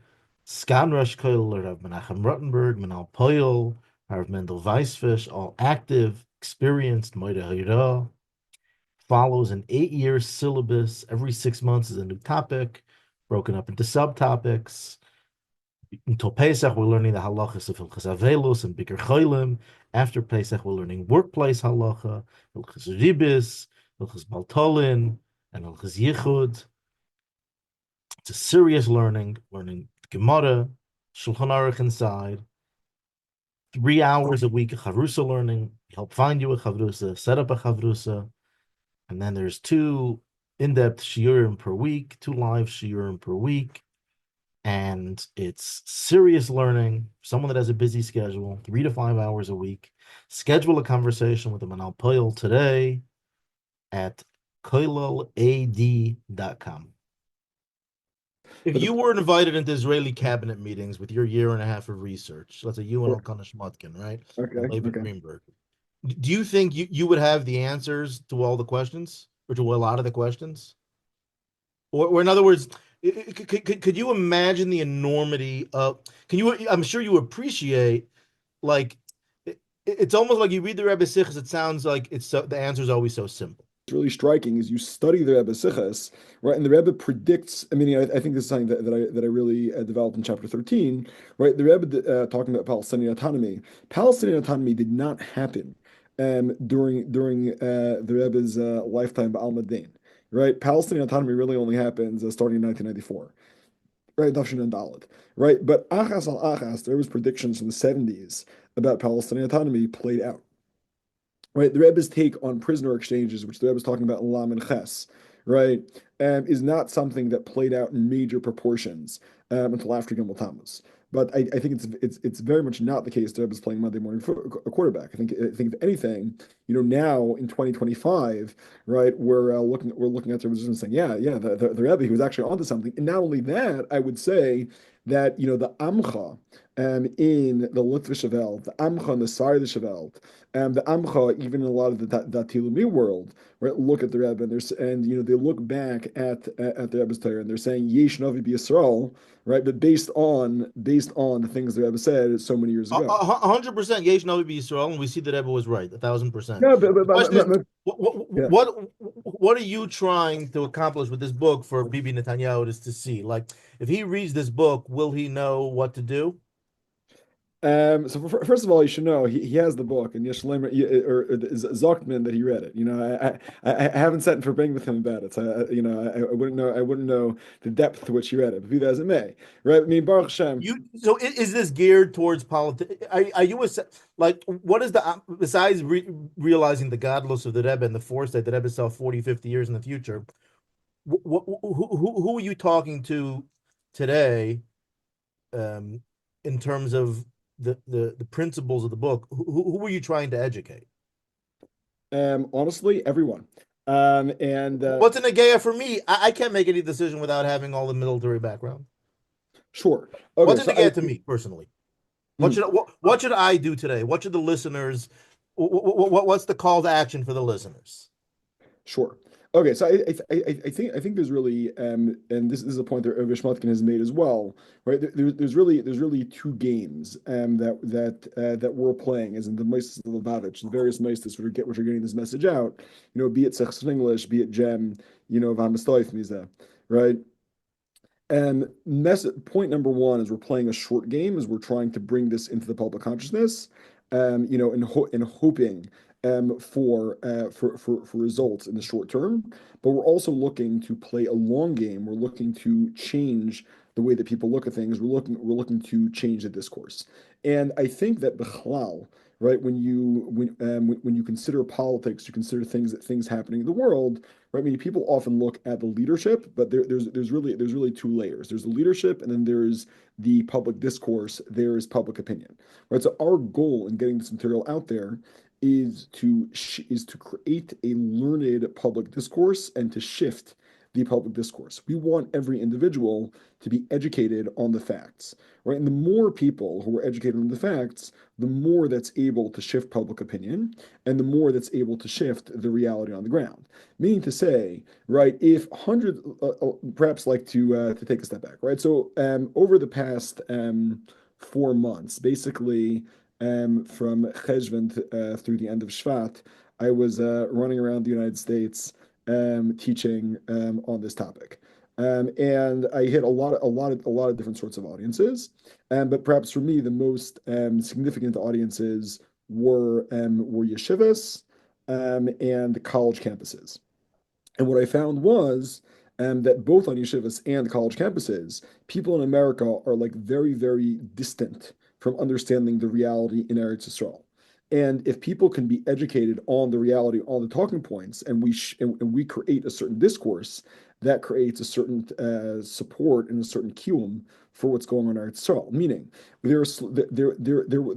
Sgan Rosh Kolel, Rav Menachem Rottenberg, Menahel Pearl, Rav Mendel Weisfish, all active, experienced, Moida Hira. Follows an 8-year syllabus. Every 6 months is a new topic, broken up into subtopics. Until Pesach, we're learning the halachas of Hilchas Avelus and Bikur Cholim. After Pesach, we're learning workplace halacha, Hilchas Ribis, Hilchas Baltolin, and Hilchas Yichud. It's a serious learning Gemara, Shulchan Aruch inside. 3 hours a week of chavrusa learning. We help find you a chavrusa, set up a chavrusa. And then there's 2 in-depth shiurim per week, 2 live shiurim per week. and it's serious learning. Someone that has a busy schedule, 3 to 5 hours a week. Schedule a conversation with the Menahel Pearl today at KolelAD.com. If you were invited into Israeli cabinet meetings with your year and a half of research, let's say you and Elkanah Shmutkin, right? Okay. Greenberg. Do you think you would have the answers to all the questions, or to a lot of the questions? Or in other words, could you imagine the enormity of, I'm sure you appreciate, like, it's almost like you read the Rebbe Sichas, it sounds like the answer is always so simple. What's really striking is you study the Rebbe Sichas, right? And the Rebbe predicts, I mean, I think this is something that I really developed in chapter 13, right? The Rebbe talking about Palestinian autonomy. Palestinian autonomy did not happen during the Rebbe's lifetime Ba'al Madain, right? Palestinian autonomy really only happens starting in 1994. Right, Dafshin and Dalit, right? But Achas al Achas, there was predictions from the 70s about Palestinian autonomy played out. Right, the Rebbe's take on prisoner exchanges, which the Rebbe's talking about in Lam and Ches, right, is not something that played out in major proportions until after Gimel Tammuz. But I think it's very much not the case. The Rebbe's playing Monday morning quarterback. I think if anything, now in 2025, right, we're looking at the Rebbe and saying, the Rebbe, he was actually onto something. And not only that, I would say that the Amcha in the Litvish Welt, the Amcha in the Sardish Welt, and the Amcha, even in a lot of the Tilumi world, right, look at the Rebbe and they look back at the Rebbe's Torah and they're saying Yesh Navi B'Yisrael, right? But based on the things the Rebbe said so many years ago. 100% Yesh Navi B'Yisrael, and we see the Rebbe was right, 1,000%. No, what are you trying to accomplish with this book for Bibi Netanyahu is to see? Like, if he reads this book, will he know what to do? So first of all, you should know he has the book, and Yeshalem or Zokman that he read it. I haven't sat and forbidden with him about it, so I wouldn't know the depth to which he read it. But be that as it may, right? I mean, Baruch Hashem. So is this geared towards politics? Are you like, what is besides realizing the godless of the Rebbe and the foresight that the Rebbe saw 40, 50 years in the future? Who are you talking to today, in terms of the principles of the book? Who were you trying to educate? Honestly, everyone. What's an agaya for me? I can't make any decision without having all the military background. Sure. Okay, what's an agaya to me personally? What should I do today? What should the listeners? What's the call to action for the listeners? Sure. Okay, so I think there's really and this is a point that Rebbe Shmutkin has made as well, right? There's really two games that we're playing, as in the Meistas of Lubavitch, the various Meistas which are getting this message out, be it Sechs in English, be it Gem, Vamastoif Miza, right? And point number one is we're playing a short game, is we're trying to bring this into the public consciousness, in hoping for results in the short term, but we're also looking to play a long game. We're looking to change the way that people look at things. We're looking to change the discourse. And I think that bichlal, right, when you consider politics, you consider things happening in the world, right? I mean, people often look at the leadership, but there's really two layers. There's the leadership, and then there's the public discourse. There's public opinion, right? So our goal in getting this material out there is to create a learned public discourse and to shift the public discourse. We want every individual to be educated on the facts, right? And the more people who are educated on the facts, the more that's able to shift public opinion, and the more that's able to shift the reality on the ground. Meaning to say, right, if hundreds, perhaps like to take a step back, right? So over the past 4 months, basically, from Cheshvan through the end of Shvat, I was running around the United States teaching on this topic, and I hit a lot of different sorts of audiences. But perhaps for me, the most significant audiences were yeshivas and college campuses. And what I found was that both on yeshivas and college campuses, people in America are like very, very distant from understanding the reality in Eretz Yisroel. And if people can be educated on the reality, on the talking points, and we create a certain discourse that creates a certain support and a certain kiyum for what's going on in Eretz Yisrael. Meaning, there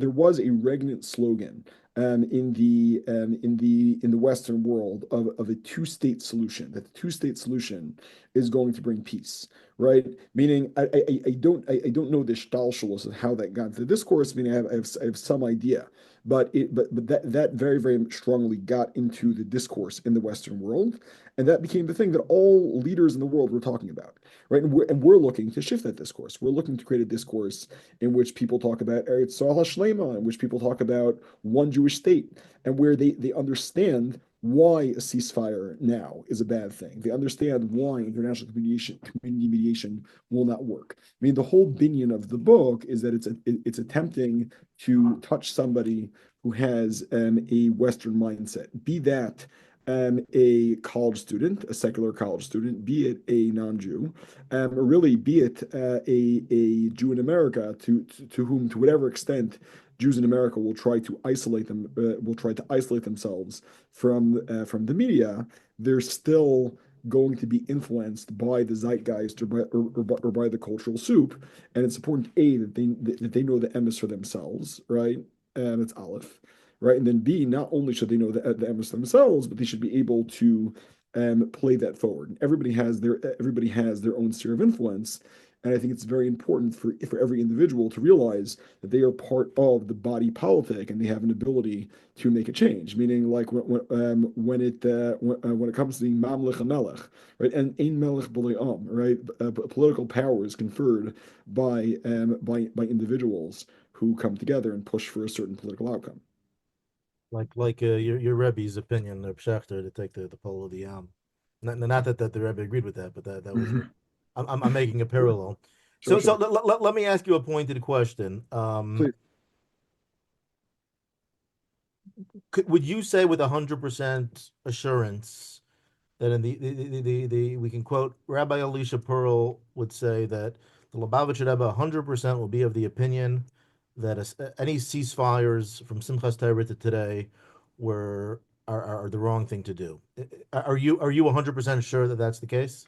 was a regnant slogan in the Western world of a two-state solution. That the two-state solution is going to bring peace, right? Meaning, I don't know the shtalshalos of how that got into the discourse. Meaning, I have some idea, but that very, very strongly got into the discourse in the Western world, and that became the thing that all leaders in the world were talking about, right? And we're looking to shift that discourse. We're looking to create a discourse in which people talk about Eretz Yisrael Shlema, in which people talk about one Jewish state, and where they understand why a ceasefire now is a bad thing. They understand why international community mediation will not work. I mean, the whole binyan of the book is that it's attempting to touch somebody who has a Western mindset, be that a college student, a secular college student, be it a non-Jew, or really be it a Jew in America, to whom, to whatever extent, Jews in America will try to isolate themselves from the media. They're still going to be influenced by the zeitgeist or by the cultural soup, and it's important that they know the emes for themselves, right? And it's Aleph, right? And then B, not only should they know the emes themselves, but they should be able to play that forward. And everybody has their own sphere of influence. And I think it's very important for every individual to realize that they are part of the body politic and they have an ability to make a change. Meaning, like when it comes to the mamlech melech, right, and ein melech b'lei am, right, political power is conferred by individuals who come together and push for a certain political outcome. Like your Rebbe's opinion, the Pshachter, to take the poll of the Am. Not that the Rebbe agreed with that, but that was. I'm making a parallel. Sure. So let me ask you a pointed question. Please. Would you say with 100% assurance that in the we can quote Rabbi Elisha Pearl would say that the Lubavitcher Rebbe 100% will be of the opinion that any ceasefires from Simchas Torah to today are the wrong thing to do? Are you 100% sure that that's the case?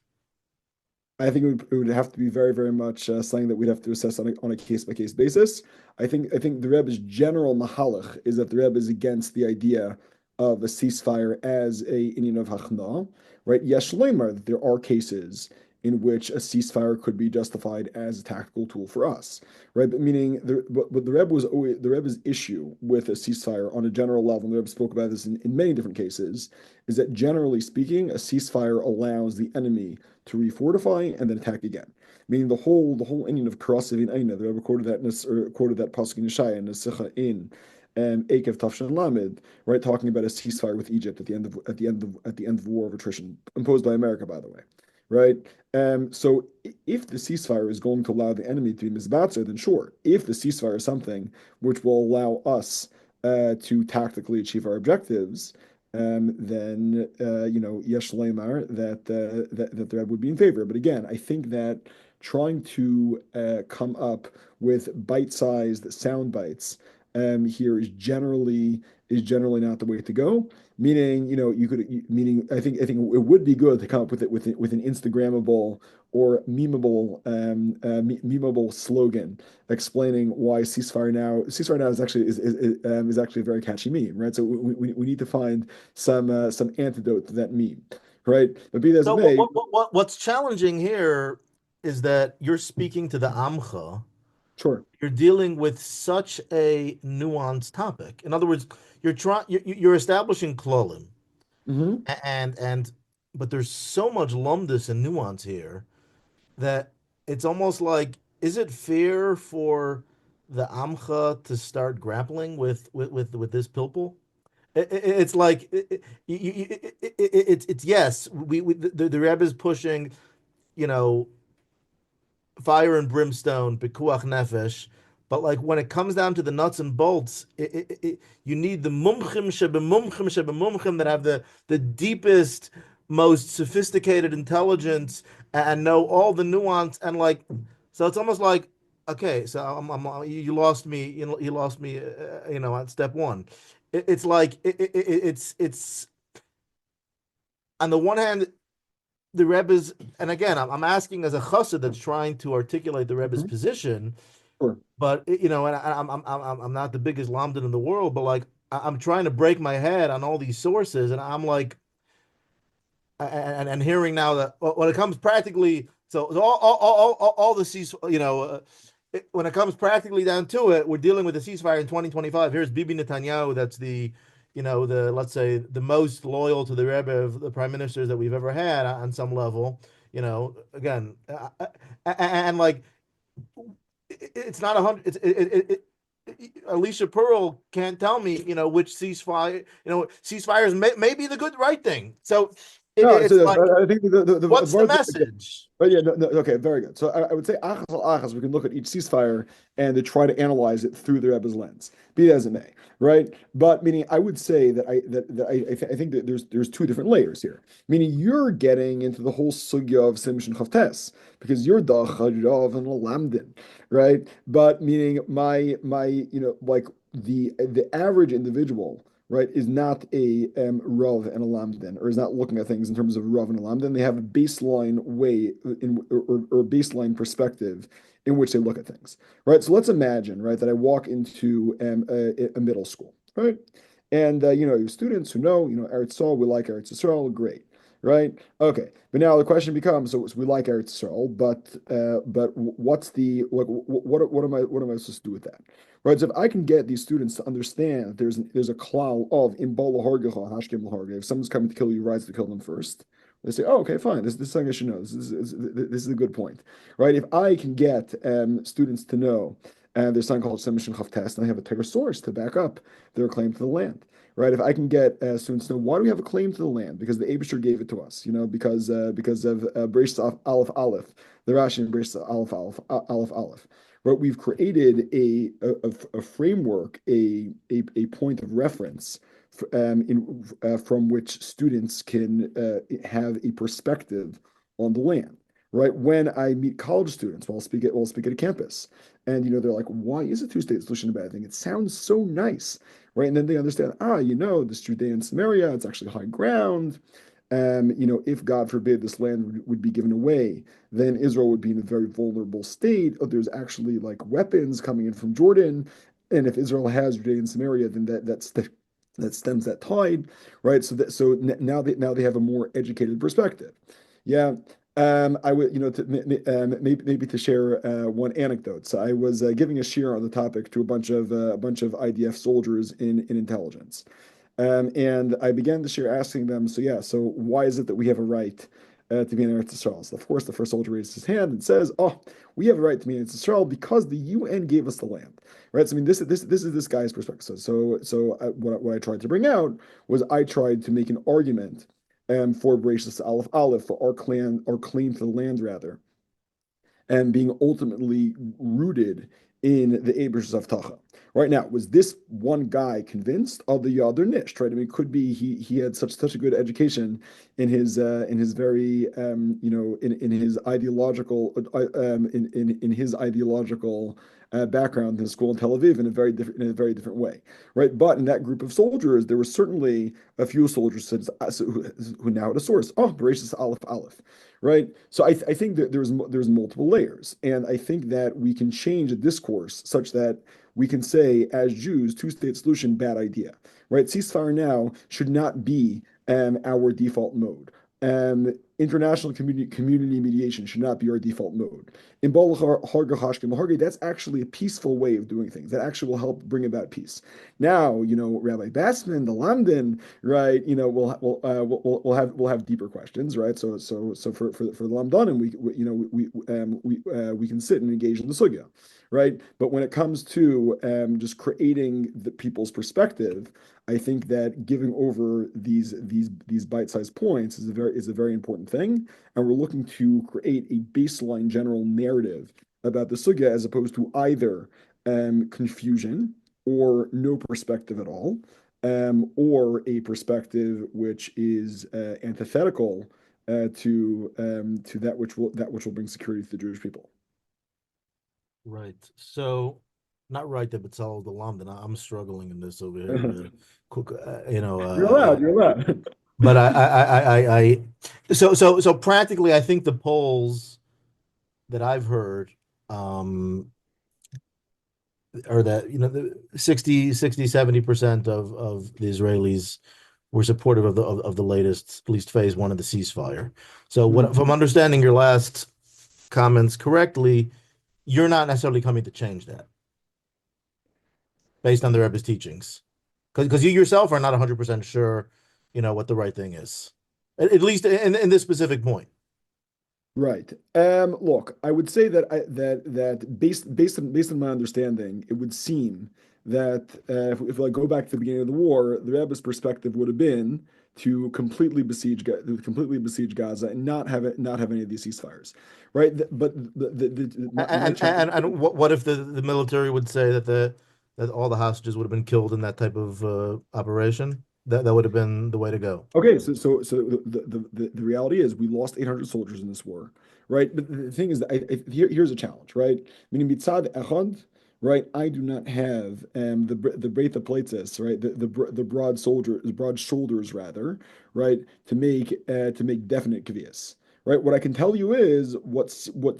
I think it would have to be very, very much something that we'd have to assess on a case-by-case basis. I think the Rebbe's general mahalach is that the Rebbe is against the idea of a ceasefire as a inyan of hachna, right? Yesh leimar, that there are cases in which a ceasefire could be justified as a tactical tool for us, right? But meaning, the Rebbe's issue with a ceasefire on a general level, and the Rebbe spoke about this in many different cases, is that generally speaking, a ceasefire allows the enemy to refortify and then attack again. Meaning the whole inyan of karathi and aina, the Rebbe quoted that pasuk in Yeshaya and Nesicha in Ekev Tafshan Lamed, right, talking about a ceasefire with Egypt at the end of the war of attrition imposed by America, by the way. Right. So if the ceasefire is going to allow the enemy to be mizbatzer, then sure. If the ceasefire is something which will allow us to tactically achieve our objectives, then yesh leimar that the Rebbe would be in favor. But again, I think that trying to come up with bite-sized sound bites here is generally not the way to go. Meaning, I think it would be good to come up with an Instagrammable or memeable slogan explaining why ceasefire now is actually a very catchy meme, right? So we need to find some antidote to that meme, right? But be that as it may, what's challenging here is that you're speaking to the Amcha. Sure. You're dealing with such a nuanced topic. In other words, you're establishing klolim, but there's so much lumdus and nuance here that it's almost like, is it fair for the Amcha to start grappling with this pilpul? It's like it's yes, the Rebbe is pushing, fire and brimstone, pikuach nefesh, but like when it comes down to the nuts and bolts, you need the mumchim shebemumchim that have the deepest, most sophisticated intelligence and know all the nuance, and like, so it's almost like, okay, so you lost me, at step one. it's like it's on the one hand, the Rebbe's, and again, I'm asking as a chassid that's trying to articulate the Rebbe's position, Sure. but and I'm not the biggest lomdin in the world, but like I'm trying to break my head on all these sources, and I'm like, and hearing now that when it comes practically, so all the when it comes practically down to it, we're dealing with a ceasefire in 2025. Here's Bibi Netanyahu, that's the let's say the most loyal to the Rebbe of the prime ministers that we've ever had on some level. Again, and like it's not 100. Elisha Pearl can't tell me, which ceasefires may be the good right thing. So it's like, I think what's the message? But yeah, no, okay, very good. So I would say achas al achas, we can look at each ceasefire and to try to analyze it through the Rebbe's lens, be it as it may, right? But meaning, I would say that I think that there's two different layers here. Meaning, you're getting into the whole sugya of simshon chavtes because you're Dach and lelomdei, right? But meaning, like the average individual, right, is not a Rav and a Lamdan, or is not looking at things in terms of Rav and a Lamdan. They have a baseline way or baseline perspective in which they look at things, right? So let's imagine, right, that I walk into a middle school, right? And you students who know, Eretz Yisroel, we like Eretz Yisroel, great, right? Okay, but now the question becomes: so we like Eretz Yisroel, but what's the what am I supposed to do with that? Right, so if I can get these students to understand that there's a klal of im bala hargecha hashkem laharge. If someone's coming to kill you, rise to kill them first. They say, "Oh, okay, fine. This is something I should know. This is a good point." Right? If I can get students to know, there's something called semichas test, and I have a Torah source to back up their claim to the land. Right? If I can get students to know, why do we have a claim to the land? Because the Abishur gave it to us. Because of Beis Aleph Aleph, the Rashi in Beis Aleph Aleph. But we've created a framework, a point of reference from which students can have a perspective on the land. Right? When I meet college students, I'll speak at a campus, and they're like, "Why is a two-state solution a bad thing? It sounds so nice." Right? And then they understand, this Judea and Samaria, it's actually high ground. If God forbid this land would be given away, then Israel would be in a very vulnerable state. There's actually like weapons coming in from Jordan, and if Israel has Judea and Samaria, then that stems that tide, right? So now they have a more educated perspective. Yeah. I would, maybe to share one anecdote. So I was giving a shiur on the topic to a bunch of IDF soldiers in intelligence. And I began this year asking them, so why is it that we have a right to be in Eretz Yisrael? So of course, the first soldier raises his hand and says, "Oh, we have a right to be in Eretz Yisrael because the UN gave us the land." Right? So I mean, this is this guy's perspective. What I tried to bring out was I tried to make an argument for Bereshis Aleph Aleph, for our claim to the land rather, and being ultimately rooted in the Eber's of Tacha. Right now, was this one guy convinced of the Yad or Nisht? Right, I mean, it could be he had such a good education in his very in his ideological in his ideological background in the school in Tel Aviv in a very different way, right? But in that group of soldiers, there were certainly a few soldiers who now had a source. Oh, Bereshis Aleph Aleph. Right. So I think that there's multiple layers. And I think that we can change the discourse such that we can say, as Jews, two-state solution, bad idea. Right. Ceasefire now should not be our default mode. International community mediation should not be our default mode. In that's actually a peaceful way of doing things. That actually will help bring about peace. Now, Rabbi Bassman, the Lamdan, right? We'll have deeper questions, right? So for the Lamdanim, we can sit and engage in the sugya, right? But when it comes to just creating the people's perspective, I think that giving over these bite-sized points is a very important thing, and we're looking to create a baseline general narrative about the sugya as opposed to either confusion or no perspective at all, or a perspective which is antithetical to that which will bring security to the Jewish people. Right. So not right that Betzalel the lelomdei. I'm struggling in this over here. You're allowed. You're allowed. But so practically, I think the polls that I've heard are that the 60-70% of the Israelis were supportive of the latest, at least phase one of the ceasefire. So what if I'm understanding your last comments correctly, you're not necessarily coming to change that based on the Rebbe's teachings, because you yourself are not 100% sure, what the right thing is, at least in this specific point. Right. Look, I would say that based on my understanding, it would seem that if I go back to the beginning of the war, the Rebbe's perspective would have been to completely besiege Gaza and not have any of these ceasefires, right? And what if the military would say that all the hostages would have been killed in that type of operation? That would have been the way to go. Okay, so the reality is we lost 800 soldiers in this war, right? But the thing is that here's a challenge, right? Meaning mitzad echad, right? I do not have the breitha plaitis, right? The broad shoulders rather, right? To make definite kvias. Right. What I can tell you is what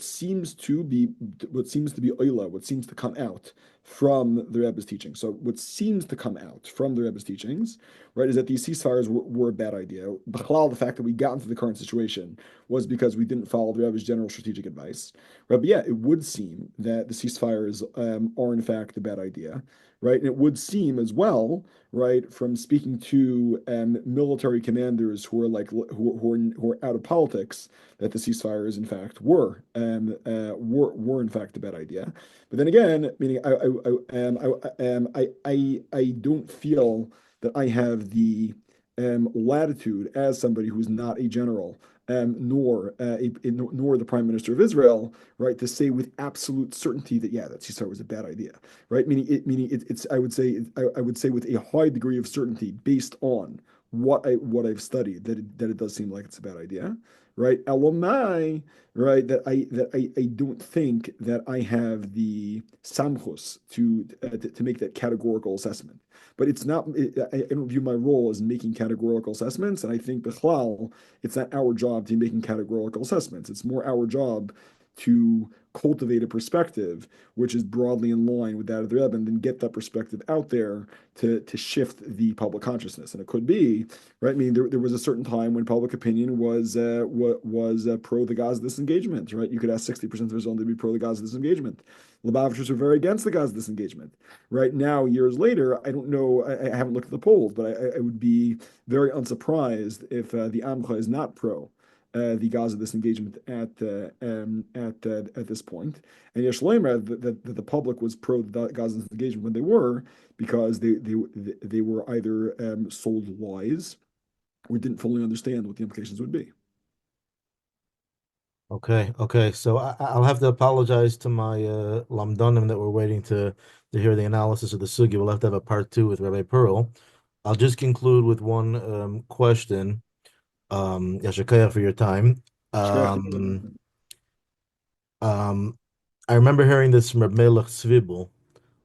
seems to be oila, what seems to come out from the Rebbe's teaching. So what seems to come out from the Rebbe's teachings, right, is that these ceasefires were a bad idea. The fact that we got into the current situation was because we didn't follow the Rebbe's general strategic advice. Right. But yeah, it would seem that the ceasefires are in fact a bad idea. Right. And it would seem as well, right, from speaking to military commanders who are out of politics, that the ceasefires in fact were in fact a bad idea. But then again, meaning I don't feel that I have the latitude as somebody who's not a general, nor the Prime Minister of Israel, right, to say with absolute certainty that that ceasefire was a bad idea, right? It's I would say with a high degree of certainty based on what I've studied that it does seem like it's a bad idea, right? Alumni, right? That I don't think that I have the semichas to make that categorical assessment. But it's not. I don't view my role as making categorical assessments, and I think bichlal, it's not our job to be making categorical assessments. It's more our job to cultivate a perspective which is broadly in line with that of the Rebbe, and then get that perspective out there to shift the public consciousness. And it could be, right? I mean, there was a certain time when public opinion was pro the Gaza disengagement, right? You could ask 60% of Israel to be pro the Gaza disengagement. Lubavitchers are very against the Gaza disengagement. Right now, years later, I don't know, I haven't looked at the polls, but I would be very unsurprised if the Amcha is not pro the Gaza disengagement at this point. And Yeshlemer, that the public was pro the Gaza disengagement when they were, because they were either sold lies or didn't fully understand what the implications would be. Okay. So I'll have to apologize to my lamdonim that we're waiting to hear the analysis of the sugi. We'll have to have a part 2 with Rabbi Pearl. I'll just conclude with one question. Yashakaya for your time. I remember hearing this from Reb Melech Tzvibel,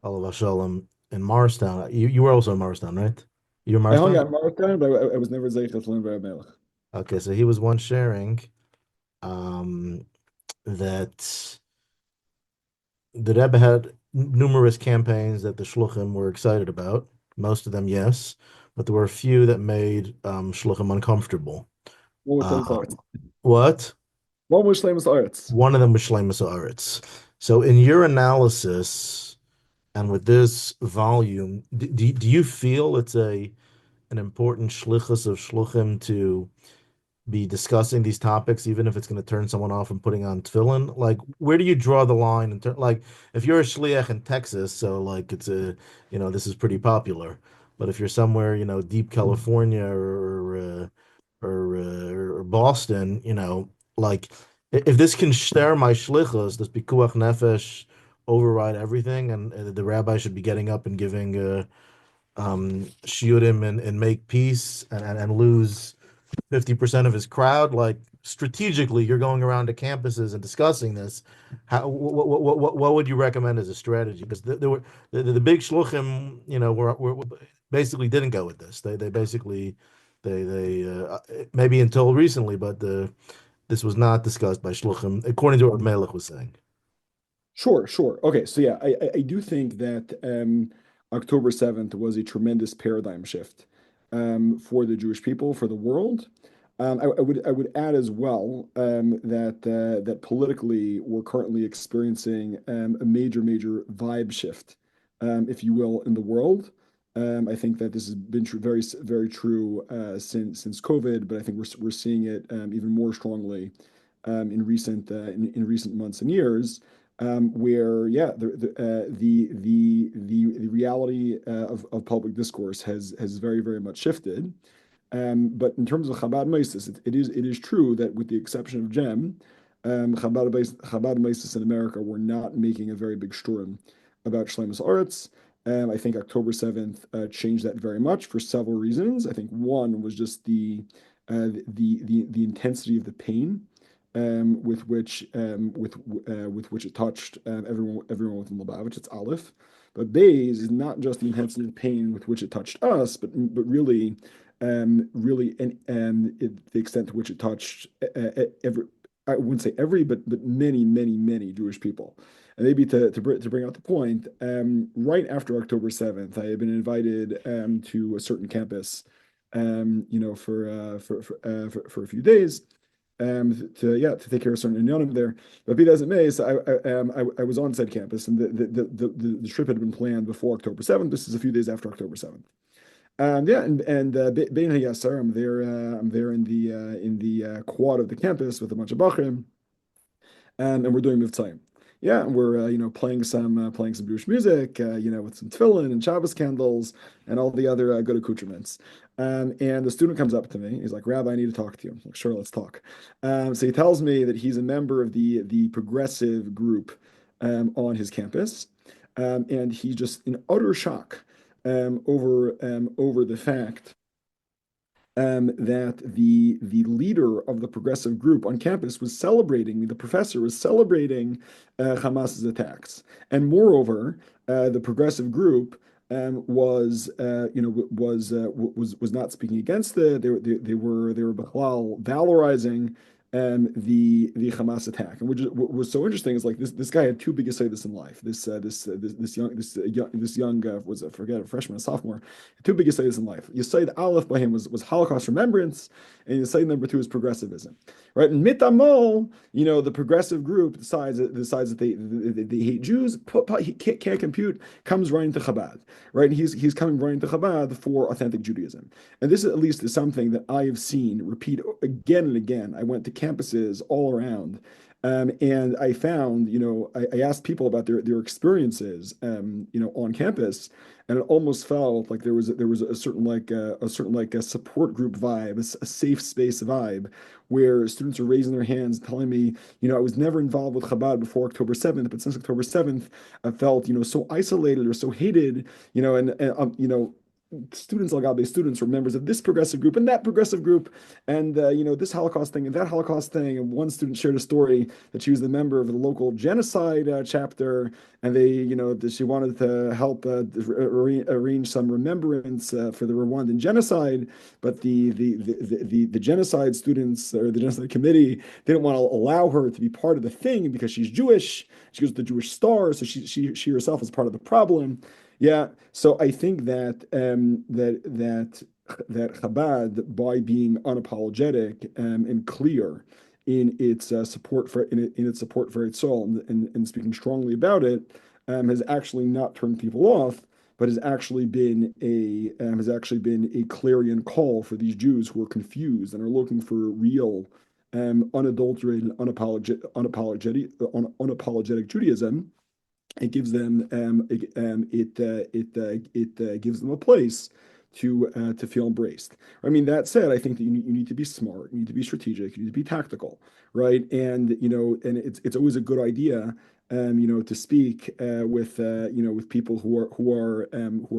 Alav Shalom, in Morristown. You were also in Morristown, right? You were in Morristown? I hung out in Morristown, but I was never zeicher to learn Reb Melech. Okay, so he was once sharing that the Rebbe had numerous campaigns that the shluchim were excited about. Most of them, yes, but there were a few that made shluchim uncomfortable. What was what? One was Shleimus Aretz. One of them was Shleimus Aretz. So in your analysis and with this volume, do you feel it's an important shlichus of shluchim to be discussing these topics, even if it's going to turn someone off from putting on tefillin? Like, where do you draw the line? Like, if you're a shliach in Texas, so like it's this is pretty popular. But if you're somewhere, deep California or Boston, like if this can share my shlichus, this pikuach nefesh override everything, and the rabbi should be getting up and giving shiurim and make peace and lose 50% of his crowd, like strategically you're going around to campuses and discussing this, what would you recommend as a strategy? Because the big shluchim, were basically didn't go with this. They basically they maybe until recently, but this was not discussed by shluchim according to what Melech was saying. Sure. Okay, so yeah, I do think that October 7th was a tremendous paradigm shift for the Jewish people, for the world. I would add as well that politically we're currently experiencing a major vibe shift, if you will, in the world. I think that this has been very true since COVID, but I think we're seeing it even more strongly in recent months and years. Where the reality of public discourse has very much shifted. But in terms of Chabad Meises, it is true that with the exception of Gem, Chabad Meises in America were not making a very big shturim about Shleimus Aretz. I think October 7th changed that very much for several reasons. I think one was just the intensity of the pain with which it touched everyone within Lubavitch. It's Aleph, but Beis is not just the intensity of pain with which it touched us, but really the extent to which it touched every. I wouldn't say every, but many Jewish people. And maybe to bring out the point, right after October 7th, I had been invited to a certain campus, for a few days. To take care of certain inyanim there, but be that as it may, so I was on said campus, and the trip had been planned before October 7th. This is a few days after October 7th. Bein Hayasar, I'm there in the quad of the campus with a bunch of bachrim, and we're doing mivtzayim. Yeah, and we're playing some Jewish music, with some tefillin and Shabbos candles and all the other good accoutrements. And the student comes up to me. He's like, "Rabbi, I need to talk to you." I'm like, "Sure, let's talk." So he tells me that he's a member of the progressive group on his campus, and he's just in utter shock over the fact that the leader of the progressive group on campus was celebrating, the professor was celebrating Hamas's attacks, and moreover, the progressive group was not speaking against it. They were valorizing the Hamas attack. And what was so interesting is like this guy had two big yesodis in life. This young was, I forget, a freshman, a sophomore. Two big yesodis in life. Yesod Aleph by him was Holocaust remembrance, and yesod number two is progressivism. Right? And mitamol, the progressive group decides that they hate Jews. He can't compute. Comes right into Chabad. Right? And he's coming right into Chabad for authentic Judaism. And this at least is something that I have seen repeat again and again. I went to campuses all around, and I found, I asked people about their experiences, on campus, and it almost felt like there was a certain a support group vibe, a safe space vibe, where students are raising their hands, telling me, I was never involved with Chabad before October 7th, but since October 7th, I felt, so isolated or so hated, students, Al-Gabe students, were members of this progressive group and that progressive group, and this Holocaust thing and that Holocaust thing. And one student shared a story that she was the member of the local genocide chapter, and she wanted to help arrange some remembrance for the Rwandan genocide, but the genocide students or the genocide committee didn't want to allow her to be part of the thing because she's Jewish. She goes to the Jewish Star, so she herself is part of the problem. Yeah, so I think that that Chabad, by being unapologetic and clear in its support for its soul and speaking strongly about it, has actually not turned people off, but has actually been a clarion call for these Jews who are confused and are looking for real, unadulterated, unapologetic Judaism. It gives them it gives them a place to feel embraced. I mean, that said, I think that you need to be smart, you need to be strategic, you need to be tactical, right? And and it's always a good idea, to speak with people who are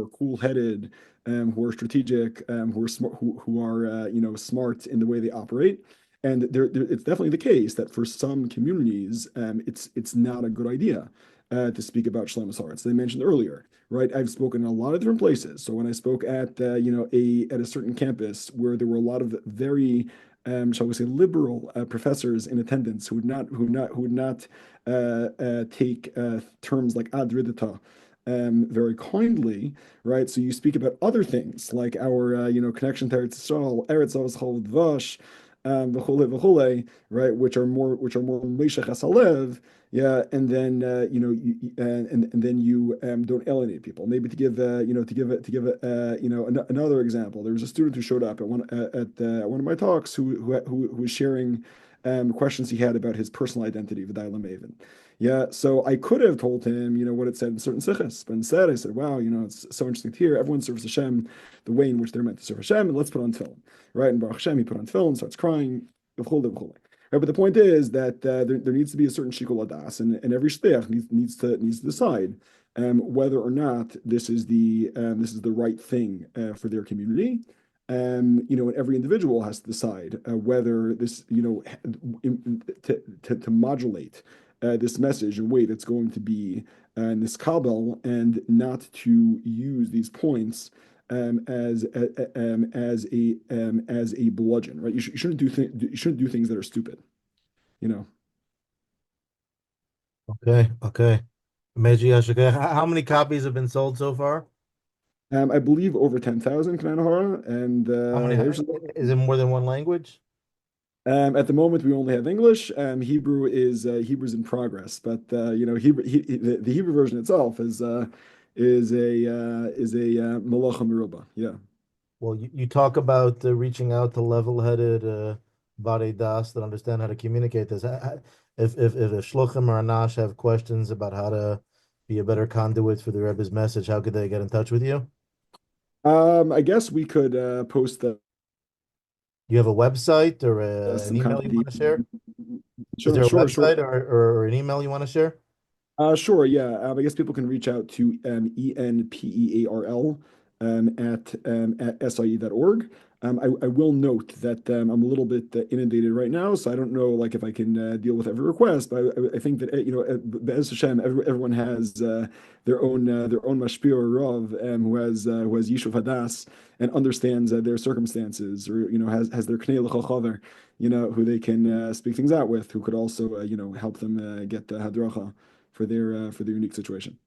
cool-headed, who are strategic, who are smart in the way they operate. And it's definitely the case that for some communities, it's not a good idea to speak about Shlemus Haaretz. They mentioned earlier, right? I've spoken in a lot of different places. So when I spoke at at a certain campus where there were a lot of very shall we say liberal professors in attendance who would not take terms like ad ridita very kindly, right? So you speak about other things like our connection to Eretz Yisroel, Eretz Yisroel Dvash, v'chole, right? Which are more Meshach Hasalev, yeah, and then and then you don't alienate people. Maybe to give another example, there was a student who showed up at one of my talks who was sharing questions he had about his personal identity, V'day Maven. Yeah, so I could have told him, what it said in certain sichas, but instead I said, wow, it's so interesting to hear. Everyone serves Hashem the way in which they're meant to serve Hashem, and let's put on tefillin, right? And Baruch Hashem, he put on tefillin, starts crying, right? But the point is that there needs to be a certain shikul hadas, and every shliach needs to decide whether or not this is the right thing for their community. And every individual has to decide whether this, to modulate this message in a way that's going to be niskabel and not to use these points as a bludgeon, right? You shouldn't do things that are stupid, Okay. How many copies have been sold so far? I believe over 10,000 Kananahara, and How many? Is it more than one language? At the moment, we only have English. Hebrew's in progress, but the Hebrew version itself is a malacha meruba. Yeah. Well, you talk about reaching out to level-headed Bari DAAS that understand how to communicate this. If shluchim or anash have questions about how to be a better conduit for the Rebbe's message, how could they get in touch with you? I guess we could post the. You have a website or an email you want to share? Is there a website or an email you want to share? Sure, yeah. I guess people can reach out to ENPEARL at SIE.org. I will note that I'm a little bit inundated right now, so I don't know if I can deal with every request. But I think that Be'ez Hashem, everyone has their own mashpia or rav who has yishuv hadas and understands their circumstances, or has their knei chaver, who they can speak things out with, who could also help them get the hadracha for their unique situation.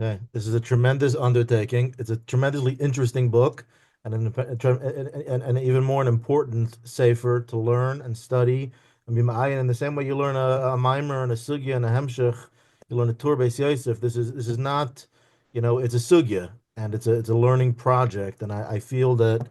Okay, this is a tremendous undertaking. It's a tremendously interesting book, and an even more an important sefer to learn and study. And in the same way you learn a mimer and a sugya and a hemshech, you learn a Torah Beis Yosef. This is not, it's a sugya, and it's a learning project. And I feel that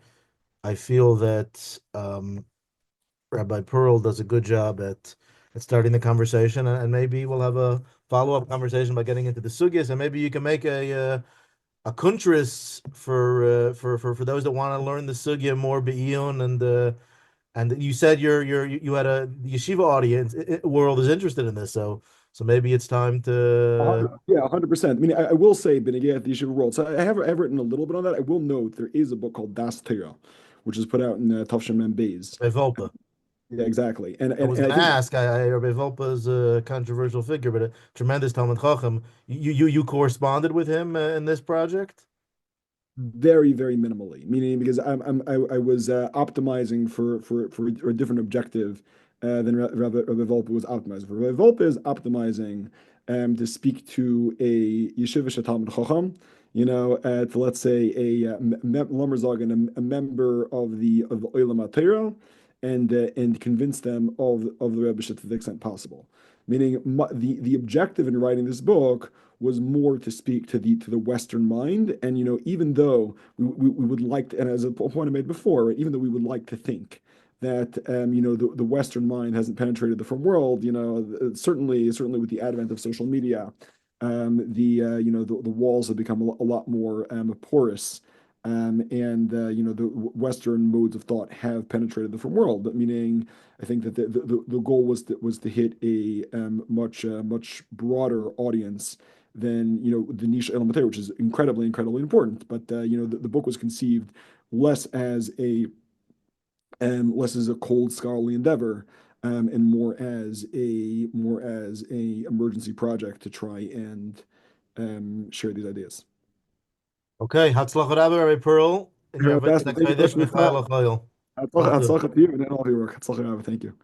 Rabbi Pearl does a good job at starting the conversation, and maybe we'll have a follow-up conversation by getting into the sugyas, and maybe you can make a kuntris for those that want to learn the sugya more be'iyun, and you said you had a yeshiva audience world is interested in this, so maybe it's time to 100%. I mean, I will say Benegay at the yeshiva world. So I have written a little bit on that. I will note there is a book called DAAS Torah, which is put out in Tavshem Mem Beis. Volpa. Yeah, exactly. And I was going to ask, Rabbi Volpa is a controversial figure, but a tremendous Talmud Chacham. You corresponded with him in this project? Very, very minimally, meaning because I was optimizing for a different objective than Rabbi Volpa was optimizing for. Rabbi Volpa is optimizing to speak to a yeshiva Talmud Chacham, to let's say a member of the Olam HaTorah, and convince them of the Rebbe to the extent possible. Meaning the objective in writing this book was more to speak to the Western mind, and even though we would like to, and as a point I made before, right, even though we would like to think that the Western mind hasn't penetrated the frum world, certainly with the advent of social media, the walls have become a lot more porous. The Western modes of thought have penetrated the frum world. But meaning, I think that the goal was to hit a much broader audience than the niche element, which is incredibly important. But the book was conceived less as a less as a cold scholarly endeavor, and more as a emergency project to try and share these ideas. Okay, HaTzlacha Rabbi Pearl. Thank you.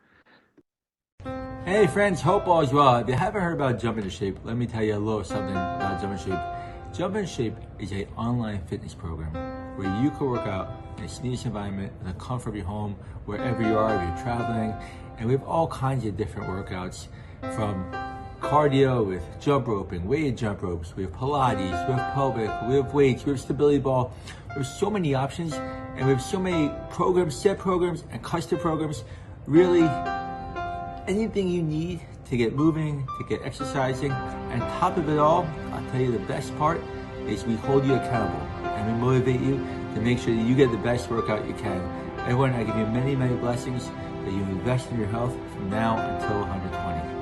Hey friends, hope all is well. If you haven't heard about Jump Into Shape, let me tell you a little something about Jump Into Shape. Jump Into Shape is an online fitness program where you can work out in a sneeze environment, in the comfort of your home, wherever you are, if you're traveling. And we have all kinds of different workouts, from cardio with jump roping, weighted jump ropes, we have Pilates, we have pelvic, we have weights, we have stability ball. There's so many options, and we have so many programs, set programs, and custom programs. Really, anything you need to get moving, to get exercising. And top of it all, I'll tell you the best part is we hold you accountable and we motivate you to make sure that you get the best workout you can. Everyone, I give you many, many blessings that you invest in your health from now until 120.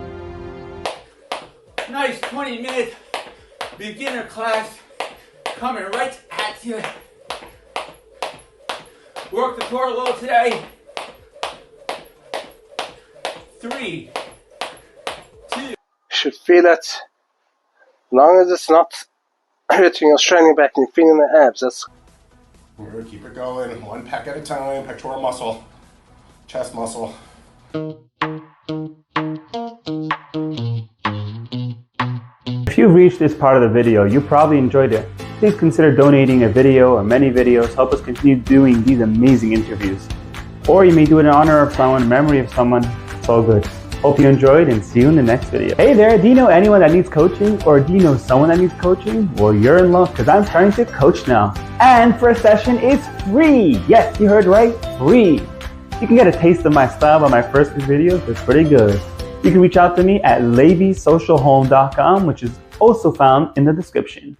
Nice 20-minute beginner class coming right at you. Work the core a little today. 3, 2. You should feel it. As long as it's not hurting or straining back and you're feeling the abs, that's... We're going to keep it going, one pack at a time, pectoral muscle, chest muscle. If you've reached this part of the video, you probably enjoyed it. Please consider donating a video or many videos to help us continue doing these amazing interviews. Or you may do it in honor of someone, in memory of someone. It's all good. Hope you enjoyed and see you in the next video. Hey there, do you know anyone that needs coaching? Or do you know someone that needs coaching? Well, you're in luck because I'm starting to coach now. And first session is free. Yes, you heard right, free. You can get a taste of my style by my first few videos. It's pretty good. You can reach out to me at levisocialhome.com, which is also found in the description.